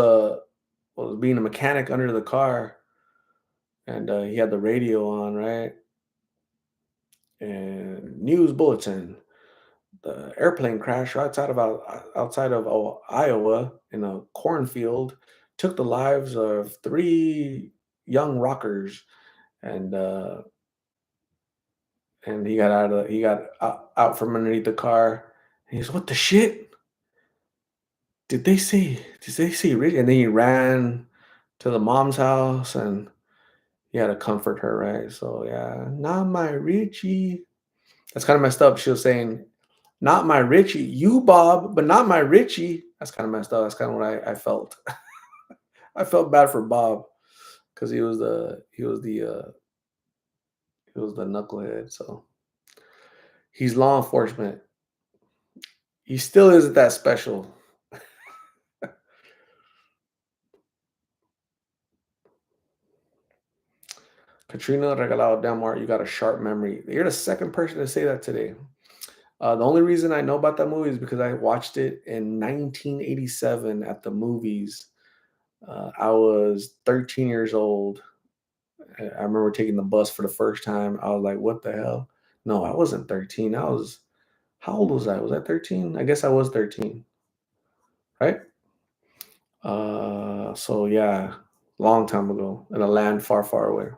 being a mechanic under the car, and he had the radio on, right? And news bulletin: the airplane crash outside of Iowa in a cornfield took the lives of three young rockers, and he got out from underneath the car. And he's, what the shit? Did they say Rich? And then he ran to the mom's house, and he had to comfort her, right? So yeah, not my Richie. That's kind of messed up. She was saying, not my Richie, you Bob, but not my Richie. That's kind of messed up. That's kind of what I felt. I felt bad for Bob because he was the knucklehead. So he's law enforcement. He still isn't that special. Katrina Regalado Delmar, you got a sharp memory. You're the second person to say that today. The only reason I know about that movie is because I watched it in 1987 at the movies. I was 13 years old. I remember taking the bus for the first time. I was like, what the hell? No, I wasn't 13. How old was I? Was I 13? I guess I was 13, right? So yeah, long time ago in a land far, far away.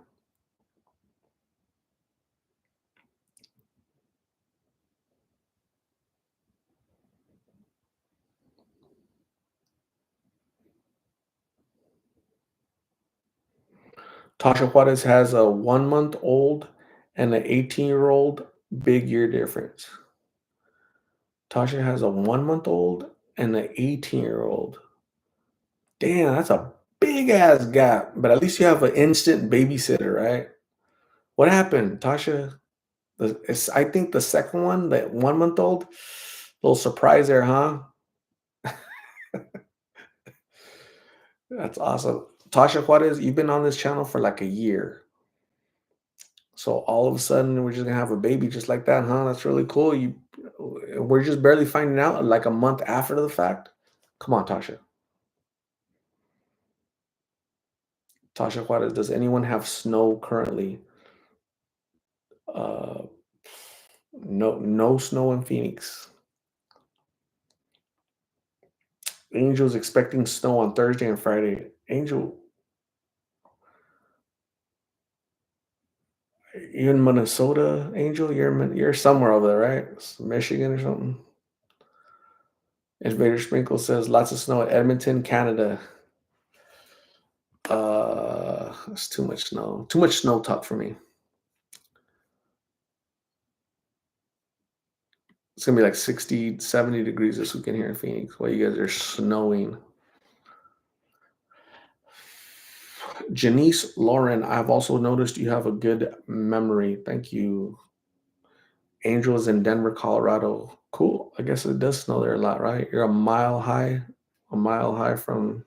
Tasha Juarez has a 1 month old and an 18-year-old, big year difference. Tasha has a 1 month old and an 18-year-old. Damn, that's a big ass gap. But at least you have an instant babysitter, right? What happened, Tasha? I think the second one, that 1 month old, little surprise there, huh? That's awesome. Tasha Juarez, you've been on this channel for like a year. So all of a sudden we're just gonna have a baby just like that, huh? That's really cool. We're just barely finding out like a month after the fact. Come on, Tasha. Tasha Juarez, does anyone have snow currently? Uh, no, no snow in Phoenix. Angel's expecting snow on Thursday and Friday. Angel, you're in Minnesota, Angel. You're somewhere over there, right? Michigan or something. Invader Sprinkle says lots of snow at Edmonton, Canada. It's too much snow. Too much snow talk for me. It's gonna be like 60, 70 degrees this weekend here in Phoenix while you guys are snowing. Janice Lauren, I've also noticed you have a good memory. Thank you. Angels in Denver, Colorado. Cool. I guess it does snow there a lot, right? You're a mile high from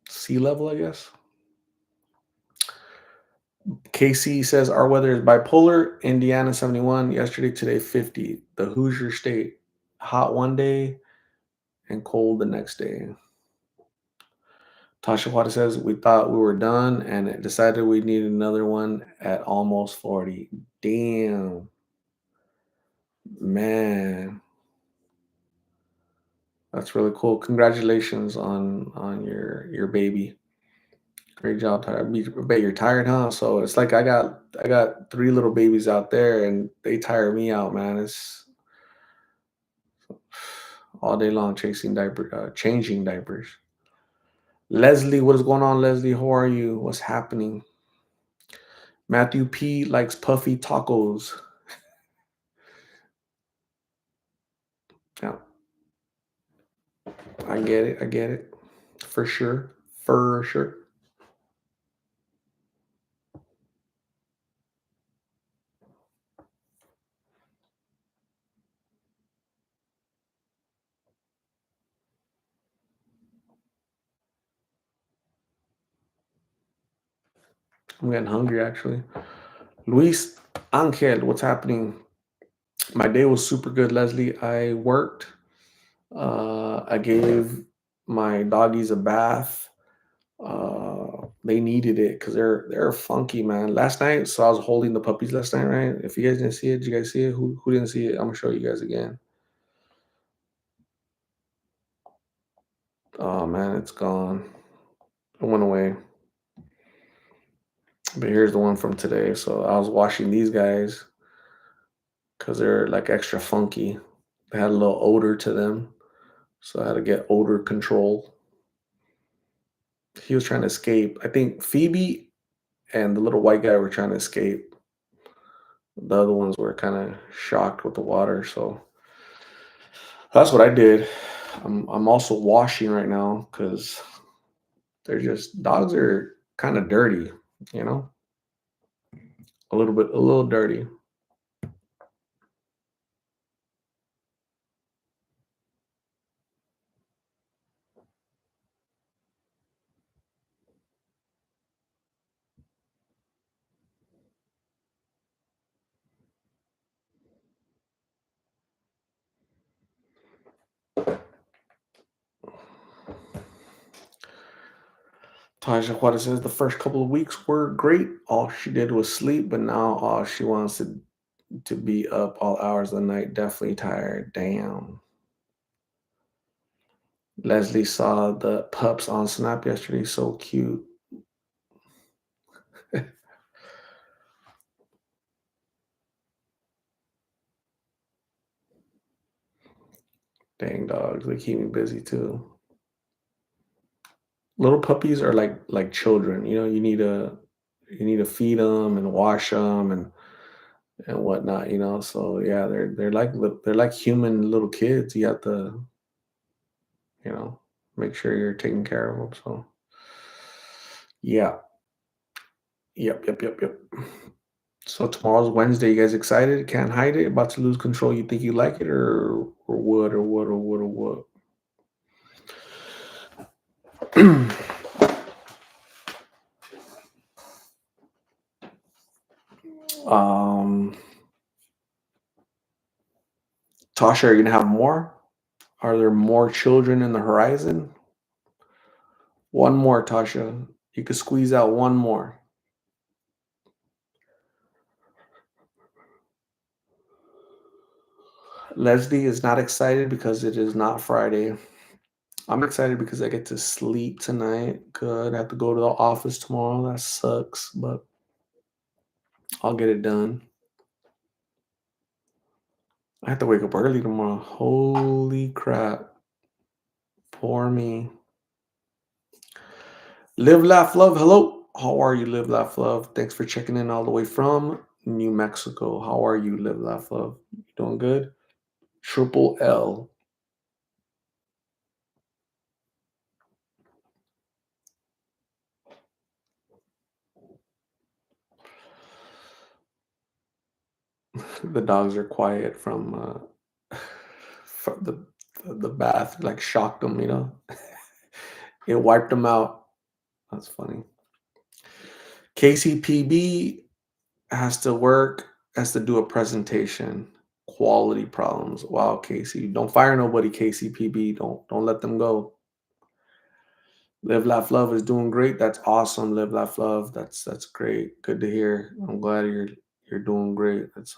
sea level, I guess. KC says our weather is bipolar. Indiana 71, yesterday, today 50. The Hoosier State, hot one day and cold the next day. Tasha Wada says we thought we were done and it decided we needed another one at almost 40. Damn, man, that's really cool. Congratulations on your baby. Great job, Tyler. I bet you're tired, huh? So it's like I got three little babies out there, and they tire me out, man. It's all day long changing diapers. Leslie, what is going on, Leslie? How are you? What's happening? Matthew P likes puffy tacos. Yeah, I get it. I get it. For sure. For sure. I'm getting hungry actually. Luis Angel, what's happening? My day was super good, Leslie. I worked. I gave my doggies a bath. They needed it because they're funky, man. Last night, so I was holding the puppies last night, right? If you guys didn't see it, did you guys see it? Who didn't see it? I'm gonna show you guys again. Oh man, it's gone. It went away. But here's the one from today. So I was washing these guys because they're like extra funky. They had a little odor to them, so I had to get odor control. He was trying to escape. I think Phoebe and the little white guy were trying to escape. The other ones were kind of shocked with the water, so that's what I did. I'm also washing right now because they're just dogs are kind of dirty, you know, a little dirty. Taja Juarez says the first couple of weeks were great. All she did was sleep, but now all she wants to be up all hours of the night. Definitely tired. Damn. Leslie saw the pups on Snap yesterday. So cute. Dang dogs, they keep me busy too. Little puppies are like children. You know, you need to feed them and wash them and whatnot. You know, so yeah, they're like human little kids. You have to you know make sure you're taking care of them. So yeah, yep. So tomorrow's Wednesday. You guys excited? Can't hide it. About to lose control. You think you like it or what or what or what or what? um, Tasha, are you gonna have more? Are there more children in the horizon? One more, Tasha. You could squeeze out one more. Leslie is not excited because it is not Friday. I'm excited because I get to sleep tonight. Good. I have to go to the office tomorrow. That sucks, but I'll get it done. I have to wake up early tomorrow. Holy crap. Poor me. Live, laugh, love. Hello. How are you, Live, laugh, love? Thanks for checking in all the way from New Mexico. How are you, Live, laugh, love? You doing good? Triple L. The dogs are quiet from the bath. Like shocked them, you know. It wiped them out. That's funny. KCPB has to work, has to do a presentation. Quality problems. Wow, Casey. Don't fire nobody, KCPB. Don't let them go. Live Laugh Love is doing great. That's awesome. Live Laugh Love. That's great. Good to hear. I'm glad you're doing great. That's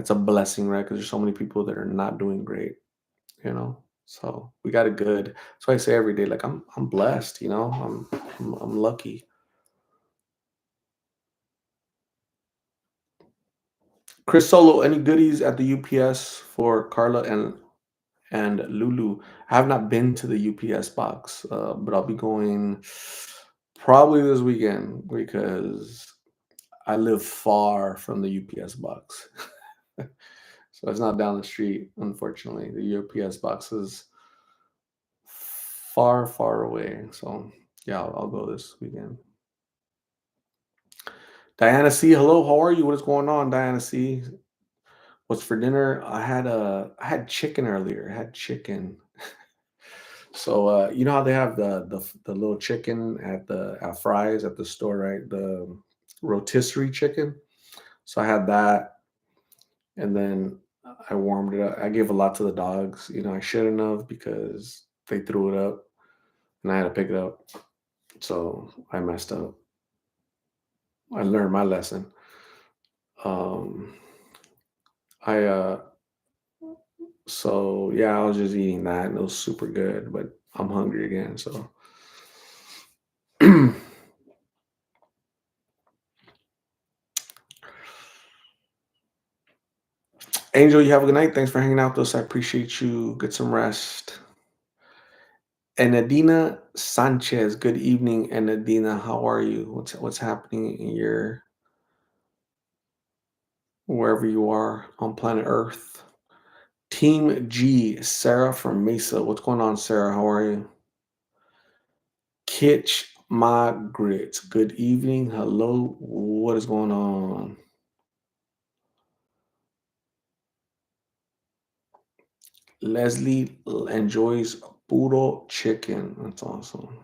a blessing, right? Because there's so many people that are not doing great, you know. So we got it good. That's why I say every day, like I'm blessed, you know. I'm lucky. Chris Solo, any goodies at the UPS for Carla and Lulu? I have not been to the UPS box, but I'll be going probably this weekend because I live far from the UPS box. So it's not down the street, unfortunately. The UPS box is far away. So yeah, I'll go this weekend. Diana C, hello, how are you? What is going on, Diana C? What's for dinner? I had chicken earlier. I had chicken. So you know how they have the little chicken at Fry's at the store, right? The rotisserie chicken. So I had that, and then I warmed it up. I gave a lot to the dogs. You know, I shouldn't have because they threw it up, and I had to pick it up. So I messed up. I learned my lesson. Um, I so yeah, I was just eating that, and it was super good. But I'm hungry again. So Angel, you have a good night. Thanks for hanging out with us. I appreciate you. Get some rest. And Adina Sanchez, good evening. And Adina, how are you? What's happening in your wherever you are on planet Earth? Team G, Sarah from Mesa. What's going on, Sarah? How are you? Kitch Margaret, good evening. Hello. What is going on? Leslie enjoys puro chicken. That's awesome.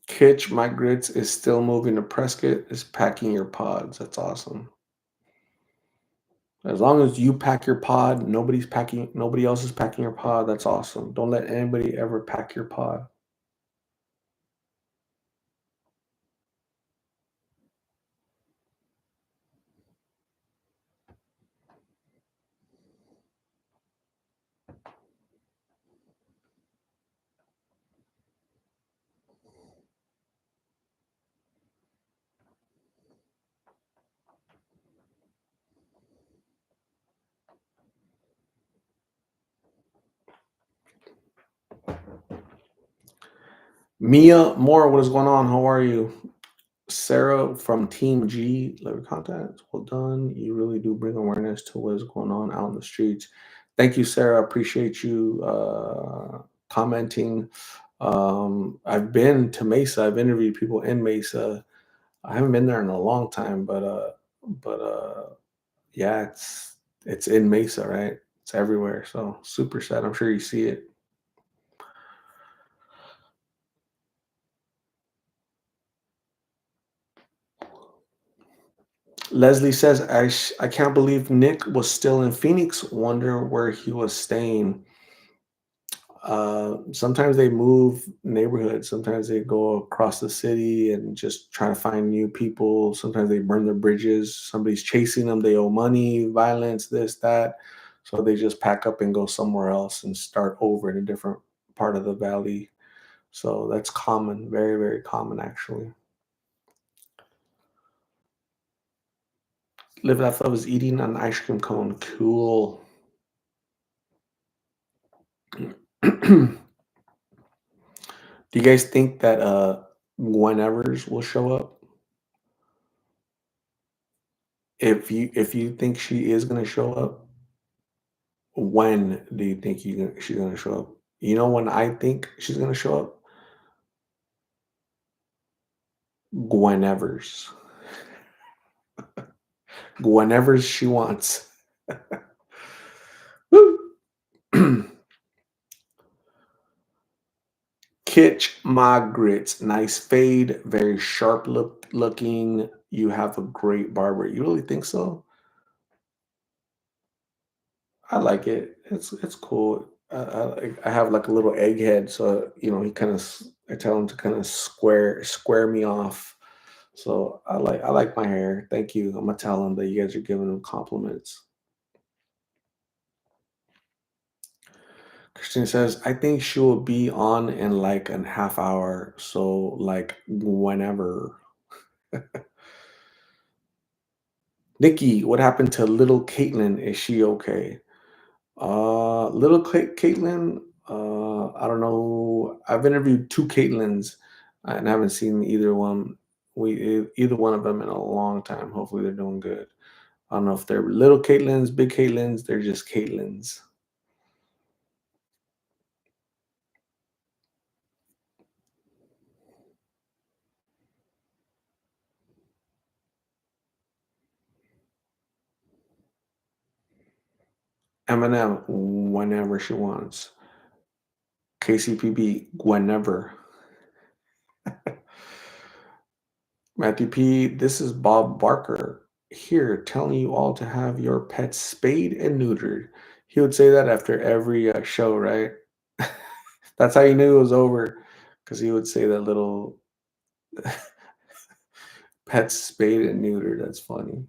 Kitch Migrants is still moving to Prescott, is packing your pods. That's awesome. As long as you pack your pod, nobody else is packing your pod. That's awesome. Don't let anybody ever pack your pod. Mia Moore, what is going on? How are you? Sarah from Team G, letter contact. Well done. You really do bring awareness to what is going on out in the streets. Thank you, Sarah. Appreciate you commenting. I've been to Mesa. I've interviewed people in Mesa. I haven't been there in a long time, but yeah, it's in Mesa, right? It's everywhere. So super sad. I'm sure you see it. Leslie says, I can't believe Nick was still in Phoenix. Wonder where he was staying. Sometimes they move neighborhoods. Sometimes they go across the city and just try to find new people. Sometimes they burn their bridges. Somebody's chasing them. They owe money, violence, this, that. So they just pack up and go somewhere else and start over in a different part of the valley. So that's common, very, very common, actually. Live That Love is eating an ice cream cone. Cool. Do you guys think that Whenevers will show up? If you think she is gonna show up, when do you think she's gonna show up? You know when I think she's gonna show up? Whenevers. Whenever she wants. Woo! Kitch Margaret, nice fade, very sharp looking. You have a great barber. You really think so? I like it. It's cool. I have like a little egghead, so you know he kind of. I tell him to kind of square me off. So I like my hair. Thank you. I'm gonna tell him that you guys are giving him compliments. Christine says, I think she will be on in like an half hour. So like whenever. Nikki, what happened to little Caitlin? Is she okay? Little Caitlin, I don't know. I've interviewed two Caitlins and I haven't seen either one of them in a long time. Hopefully they're doing good. I don't know if they're little Caitlins, big Caitlins, they're just Caitlins. Eminem, whenever she wants. KCPB, whenever. Matthew P, this is Bob Barker here telling you all to have your pets spayed and neutered. He would say that after every show, right? That's how you knew it was over because he would say that little pets spayed and neutered. That's funny.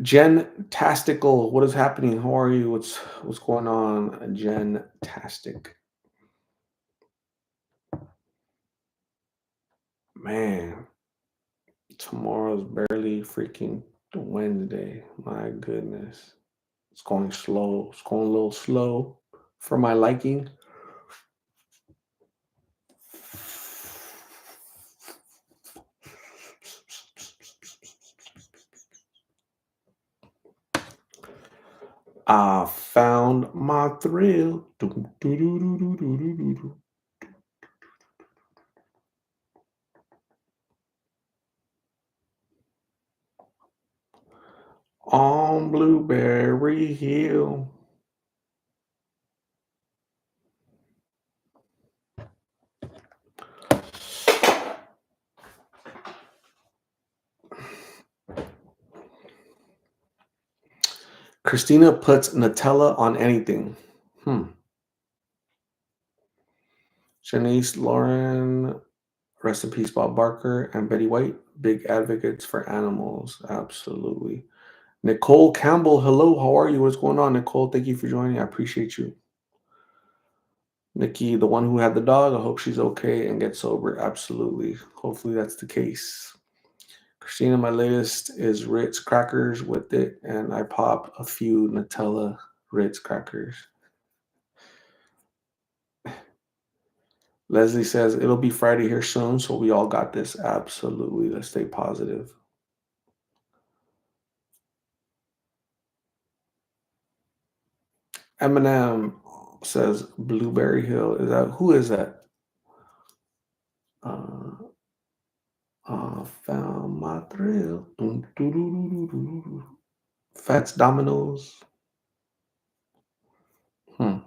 Jen Tastical, what is happening? How are you? What's going on, Jen Tastic? Man, tomorrow's barely freaking Wednesday. My goodness. It's going slow. It's going a little slow for my liking. I found my thrill. Doo, doo, doo, doo, doo, doo, doo, doo, doo. On Blueberry Hill. Christina puts Nutella on anything. Hmm. Janice Lauren, rest in peace, Bob Barker, and Betty White, big advocates for animals. Absolutely. Nicole Campbell, hello, how are you? What's going on, Nicole? Thank you for joining. I appreciate you. Nikki, the one who had the dog, I hope she's okay and gets sober. Absolutely. Hopefully that's the case. Christina, my latest is Ritz crackers with it, and I pop a few Nutella Ritz crackers. Leslie says it'll be Friday here soon, so we all got this. Absolutely. Let's stay positive. Eminem says Blueberry Hill. Is that who is that? Uh, found my thrill. Doo, doo, doo, doo, doo, doo, doo. Fats Dominoes. Hmm.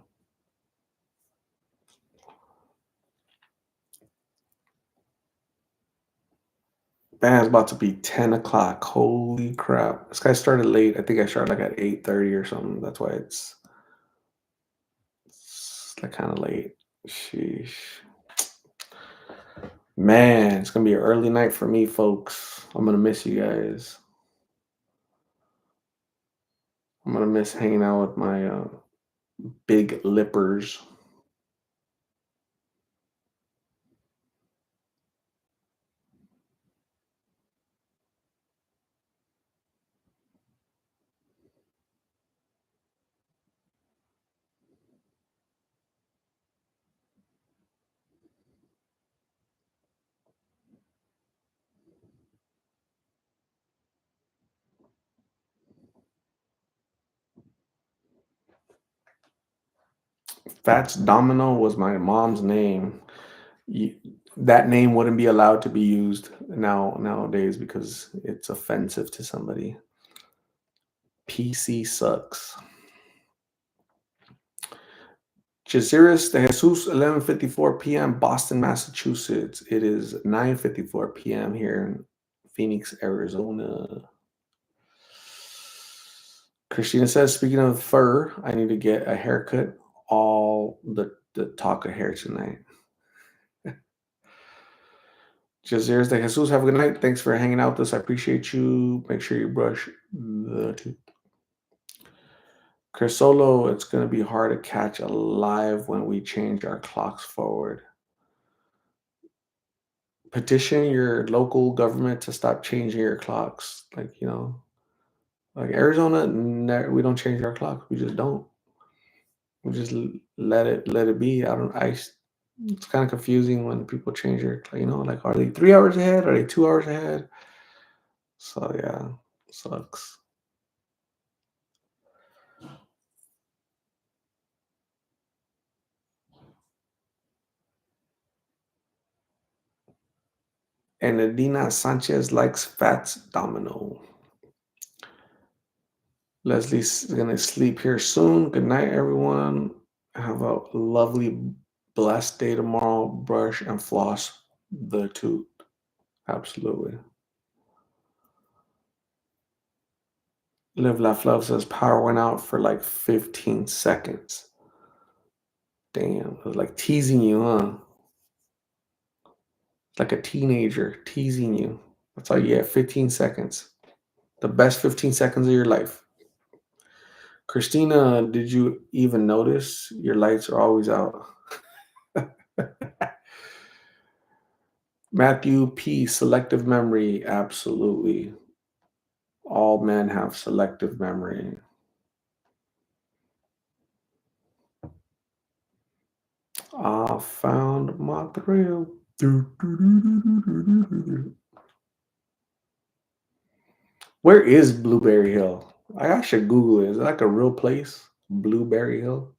Man, it's about to be 10 o'clock. Holy crap. This guy started late. I think I started like at 8:30 or something. That's why it's like kind of late. Sheesh. Man, it's gonna be an early night for me, folks. I'm gonna miss you guys. I'm gonna miss hanging out with my big lippers. Fats Domino was my mom's name. You, that name wouldn't be allowed to be used nowadays because it's offensive to somebody. PC sucks. Jaziris de Jesus, 11:54 p.m., Boston, Massachusetts. It is 9:54 p.m. here in Phoenix, Arizona. Christina says, speaking of fur, I need to get a haircut. All the talk of hair tonight. Jaziris de Jesus, have a good night. Thanks for hanging out with us. I appreciate you. Make sure you brush the teeth. Chris Solo, it's going to be hard to catch a live when we change our clocks forward. Petition your local government to stop changing your clocks. Like Arizona, we don't change our clocks. We just don't. We just let it be. I don't. It's kind of confusing when people change like are they 3 hours ahead? Are they 2 hours ahead? So yeah, sucks. And Adina Sanchez likes Fats Domino. Leslie's gonna sleep here soon. Good night, everyone. Have a lovely, blessed day tomorrow. Brush and floss the tooth. Absolutely. Live Laugh Love says power went out for like 15 seconds. Damn, it was like teasing you, huh? Like a teenager teasing you. That's all you get, 15 seconds. The best 15 seconds of your life. Christina, did you even notice your lights are always out? Matthew P, selective memory. Absolutely. All men have selective memory. I found my thrill. Where is Blueberry Hill? I should Google it. Is it like a real place? Blueberry Hill?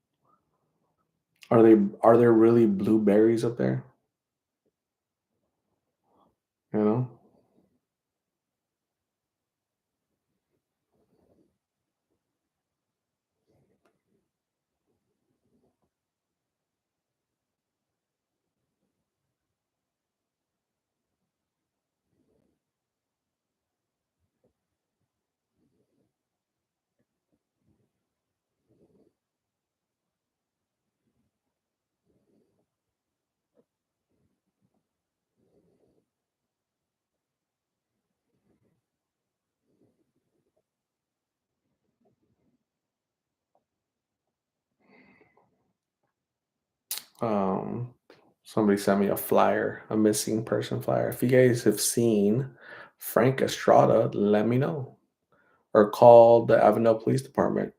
Are there really blueberries up there? You know? Um, Somebody sent me a flyer, a missing person flyer. If you guys have seen Frank Estrada, let me know. Or call the Avondale Police Department,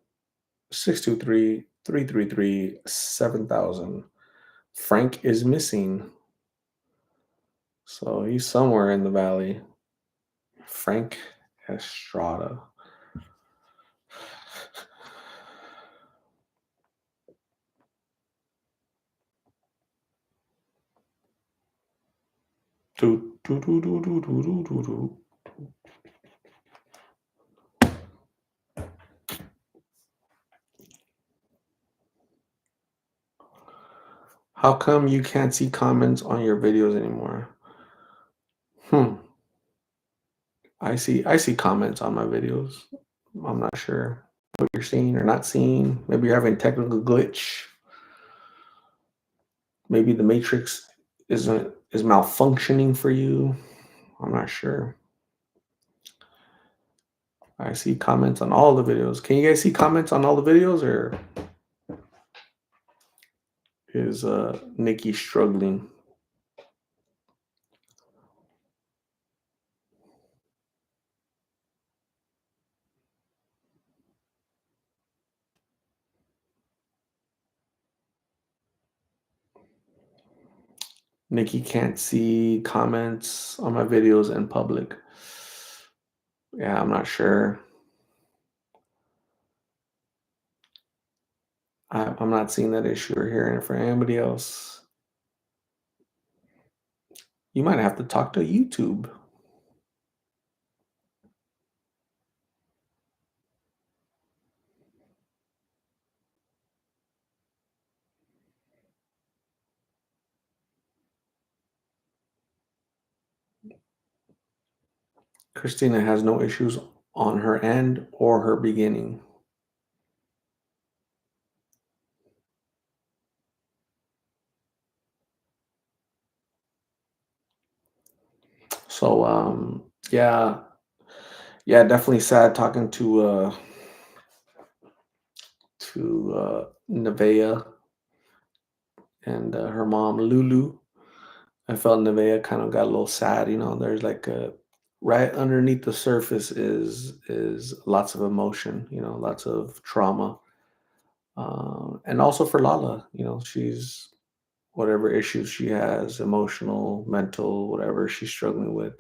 623-333-7000. Frank is missing. So he's somewhere in the valley. Frank Estrada. Do, do, do, do, do, do, do, do, do. How come you can't see comments on your videos anymore? Hmm. I see comments on my videos. I'm not sure what you're seeing or not seeing. Maybe you're having a technical glitch. Maybe the matrix is malfunctioning for you. I'm not sure. I see comments on all the videos. Can you guys see comments on all the videos, or is Nikki struggling? Nikki can't see comments on my videos in public. Yeah, I'm not sure. I'm not seeing that issue or hearing it from anybody else. You might have to talk to YouTube. Christina has no issues on her end or her beginning. So yeah, yeah, definitely sad talking to Nevaeh and her mom Lulu. I felt Nevaeh kind of got a little sad. There's like a right underneath the surface is lots of emotion. Lots of trauma, and also for Lala. She's whatever issues she has, emotional, mental, whatever she's struggling with.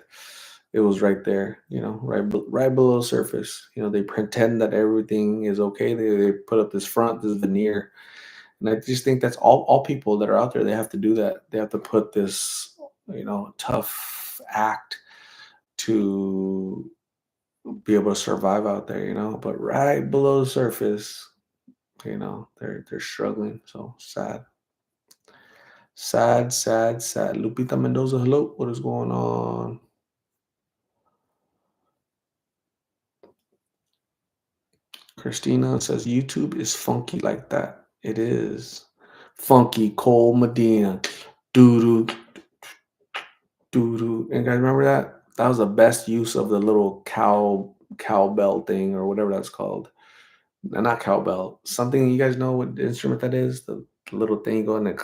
it was right there, right below surface. They pretend that everything is okay. They put up this veneer, and I just think that's all people that are out there. They have to do that. They have to put this, tough act to be able to survive out there. But right below the surface, they're struggling. So sad. Sad, sad, sad. Lupita Mendoza, hello. What is going on? Christina says YouTube is funky like that. It is. Funky Cole Medina. Doo doo doo doo. And guys remember that? That was the best use of the little cowbell thing or whatever that's called. Not cowbell. Something you guys know what instrument that is? The little thing going like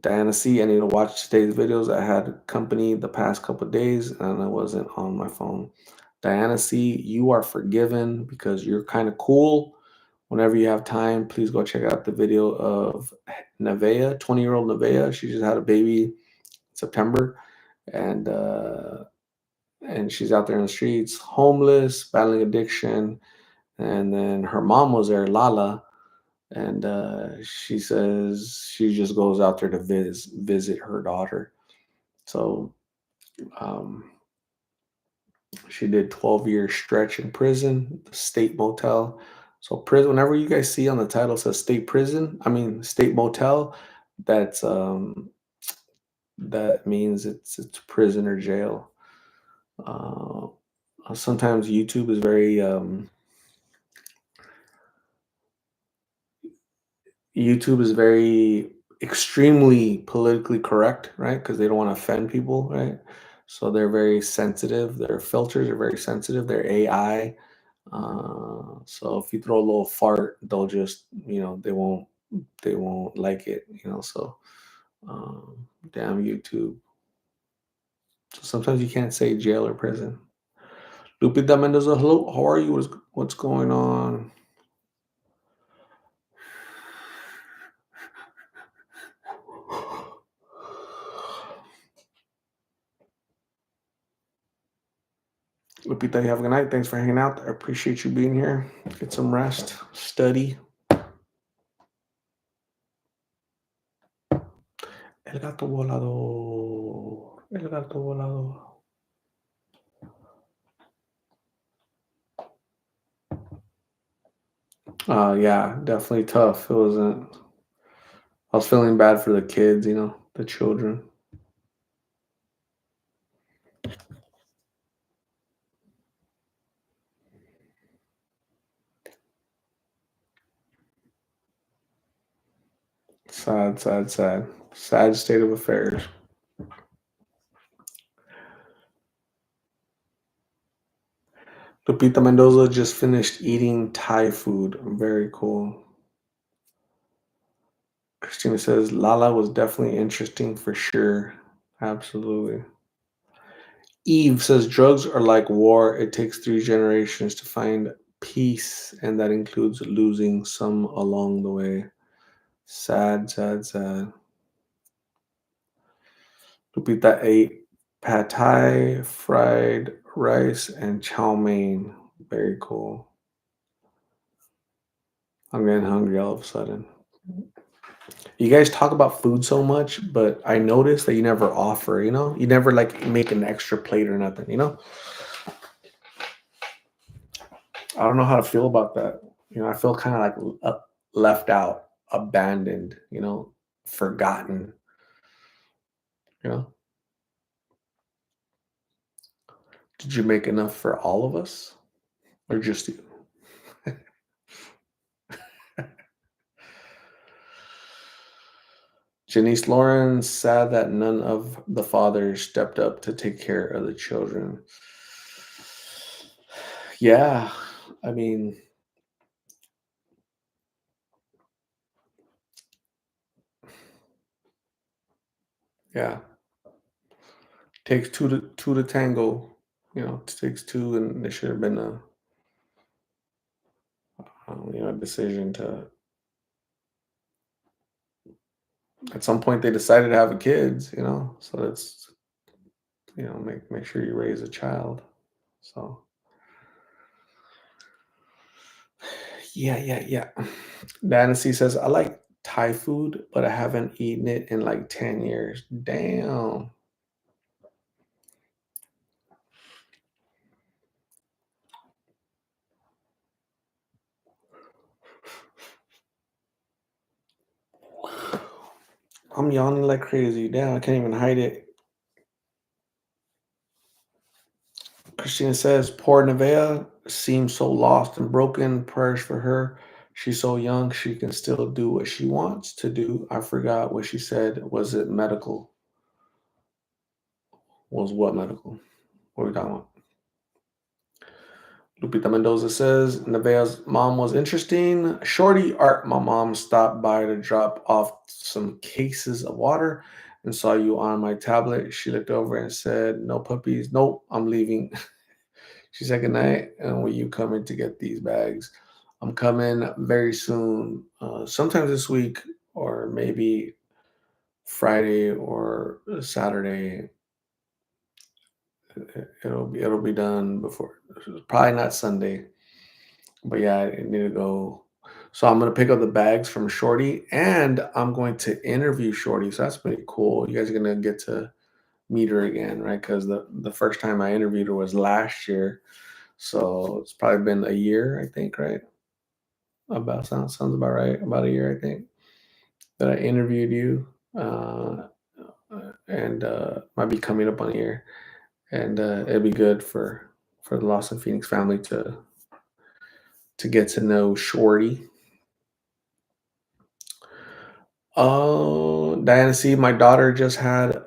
Diana C, I need to watch today's videos. I had company the past couple of days and I wasn't on my phone. Diana C, you are forgiven because you're kind of cool. Whenever you have time, please go check out the video of Nevaeh, 20-year-old Nevaeh. She just had a baby in September, and she's out there in the streets, homeless, battling addiction. And then her mom was there, Lala, and she says she just goes out there to visit her daughter. So um, she did 12-year stretch in prison, the state motel. So prison. Whenever you guys see on the title says state prison, I mean state motel, that's that means it's prison or jail. Uh, Sometimes YouTube is very extremely politically correct, right? Because they don't want to offend people, right? So they're very sensitive. Their filters are very sensitive. Their AI. So if you throw a little fart, they'll just, they won't like it, So damn YouTube. So sometimes you can't say jail or prison. Lupita Mendoza, hello. How are you? What's going on? Lupita, you have a good night. Thanks for hanging out. I appreciate you being here. Get some rest, study. El gato volador. El gato volador. Yeah, definitely tough. It wasn't. I was feeling bad for the kids, the children. Sad, sad, sad. Sad state of affairs. Lupita Mendoza just finished eating Thai food. Very cool. Christina says Lala was definitely interesting for sure. Absolutely. Eve says drugs are like war. It takes 3 generations to find peace, and that includes losing some along the way. Sad, sad, sad. Lupita ate pad thai, fried rice, and chow mein. Very cool. I'm getting hungry all of a sudden. You guys talk about food so much, but I noticed that you never offer, You never like make an extra plate or nothing. I don't know how to feel about that. I feel kind of like left out, abandoned, forgotten, you know. Did you make enough for all of us or just you? Janice Lawrence, sad that none of the fathers stepped up to take care of the children. Yeah, I mean, yeah, takes two to tango. It takes two, and there should have been a decision At some point, they decided to have a kids, so that's, make sure you raise a child. So, yeah, yeah, yeah. Dynasty says, I like Thai food, but I haven't eaten it in like 10 years. Damn. I'm yawning like crazy. Damn, I can't even hide it. Christina says, poor Nevea seems so lost and broken. Prayers for her. She's so young. She can still do what she wants to do. I forgot what she said. Was it medical? Was what medical? What are we talking about? Lupita Mendoza says, Nevea's mom was interesting. Shorty Art, my mom stopped by to drop off some cases of water and saw you on my tablet. She looked over and said, no puppies. Nope, I'm leaving. She said, good night. And will you come in to get these bags? I'm coming very soon, sometimes this week, or maybe Friday or Saturday. It'll be done before, probably not Sunday. But yeah, I need to go. So I'm gonna pick up the bags from Shorty, and I'm going to interview Shorty. So that's pretty cool. You guys are gonna get to meet her again, right? Because the first time I interviewed her was last year, so it's probably been a year, I think, right? About sounds about right. About a year, I think, that I interviewed you, and might be coming up on a year, and it'd be good for the Lost in Phoenix family to get to know Shorty. Oh, Diana, see, my daughter just had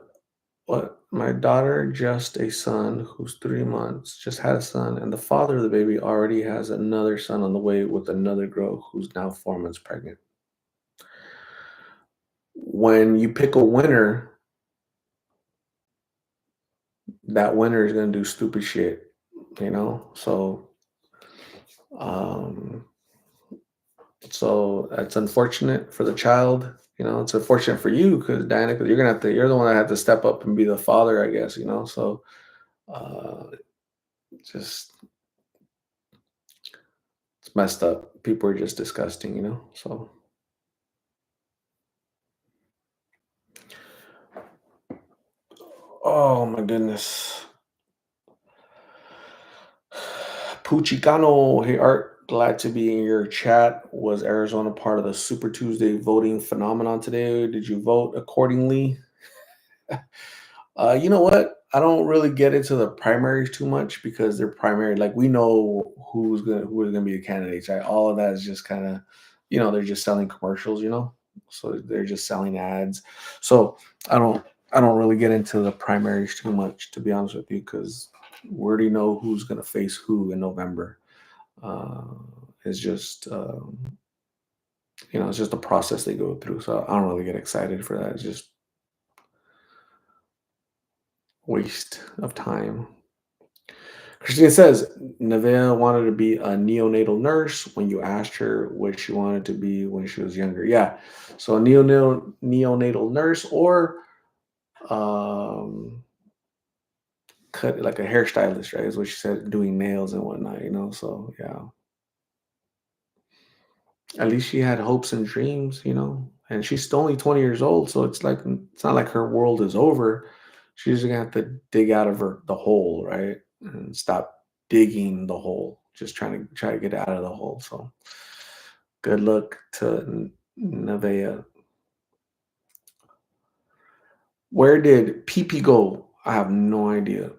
what? My daughter just a son who's 3 months, just had a son, and the father of the baby already has another son on the way with another girl who's now 4 months pregnant. When you pick a winner, that winner is gonna do stupid shit, So, um, so that's unfortunate for the child. It's unfortunate for you because Diana, 'cause you're the one that had to step up and be the father, I guess. So. Uh, just it's messed up. People are just disgusting. So, oh my goodness. Puchicano, hey Art, glad to be in your chat. Was Arizona part of the Super Tuesday voting phenomenon today? Did you vote accordingly? You know what? I don't really get into the primaries too much because they're primary. Like we know who are gonna be the candidates, right? All of that is just kind of, they're just selling commercials. So they're just selling ads. So I don't I don't really get into the primaries too much, to be honest with you, because we already know who's gonna face who in November. Uh, it's just it's just a process they go through. So I don't really get excited for that. It's just waste of time. Christina says Neville wanted to be a neonatal nurse when you asked her what she wanted to be when she was younger. Yeah. So a neonatal nurse or um cut like a hairstylist, right? Is what she said, doing nails and whatnot. So yeah. At least she had hopes and dreams. And she's still only 20 years old, so it's not like her world is over. She's gonna have to dig out of the hole, right? And stop digging the hole. Just try to get out of the hole. So good luck to Nevaeh. Where did PP go? I have no idea.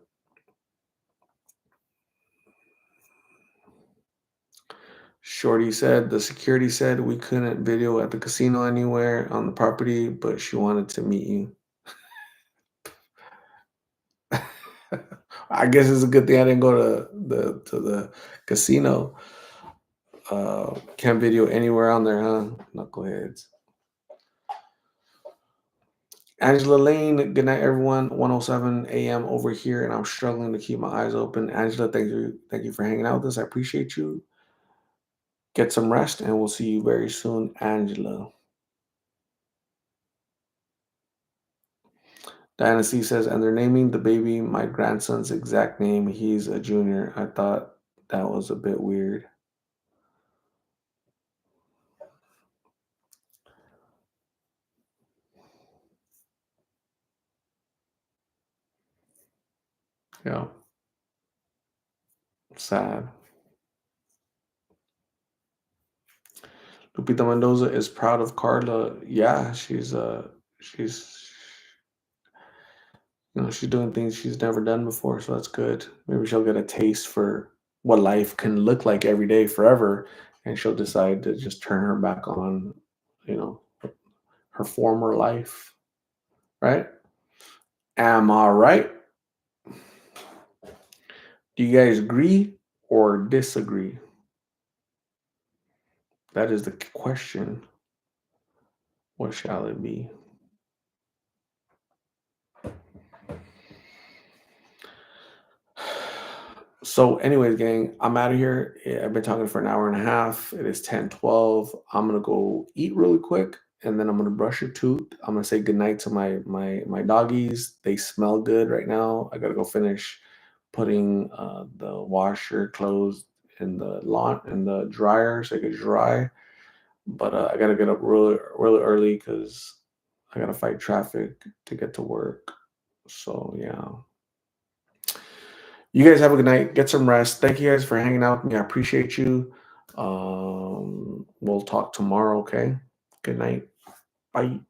Shorty said the security said we couldn't video at the casino anywhere on the property, but she wanted to meet you. I guess it's a good thing I didn't go to the casino. Can't video anywhere on there, huh? Knuckleheads. Angela Lane, good night, everyone. 1:07 a.m. over here, and I'm struggling to keep my eyes open. Angela, thank you for hanging out with us. I appreciate you. Get some rest, and we'll see you very soon, Angela. Diana C says, and they're naming the baby my grandson's exact name. He's a junior. I thought that was a bit weird. Yeah. Sad. Lupita Mendoza is proud of Carla. Yeah, she's she's doing things she's never done before, so that's good. Maybe she'll get a taste for what life can look like every day forever, and she'll decide to just turn her back on, you know, her former life, right? Am I right? Do you guys agree or disagree? That is the question. What shall it be? So, anyways, gang, I'm out of here. I've been talking for an hour and a half. It is 10:12. I'm gonna go eat really quick, and then I'm gonna brush your tooth. I'm gonna say goodnight to my doggies. They smell good right now. I gotta go finish putting the washer clothes in the lawn in the dryer so it can dry. But I gotta get up really early because I gotta fight traffic to get to work. So yeah. You guys have a good night. Get some rest. Thank you guys for hanging out with me. I appreciate you. We'll talk tomorrow, okay? Good night. Bye.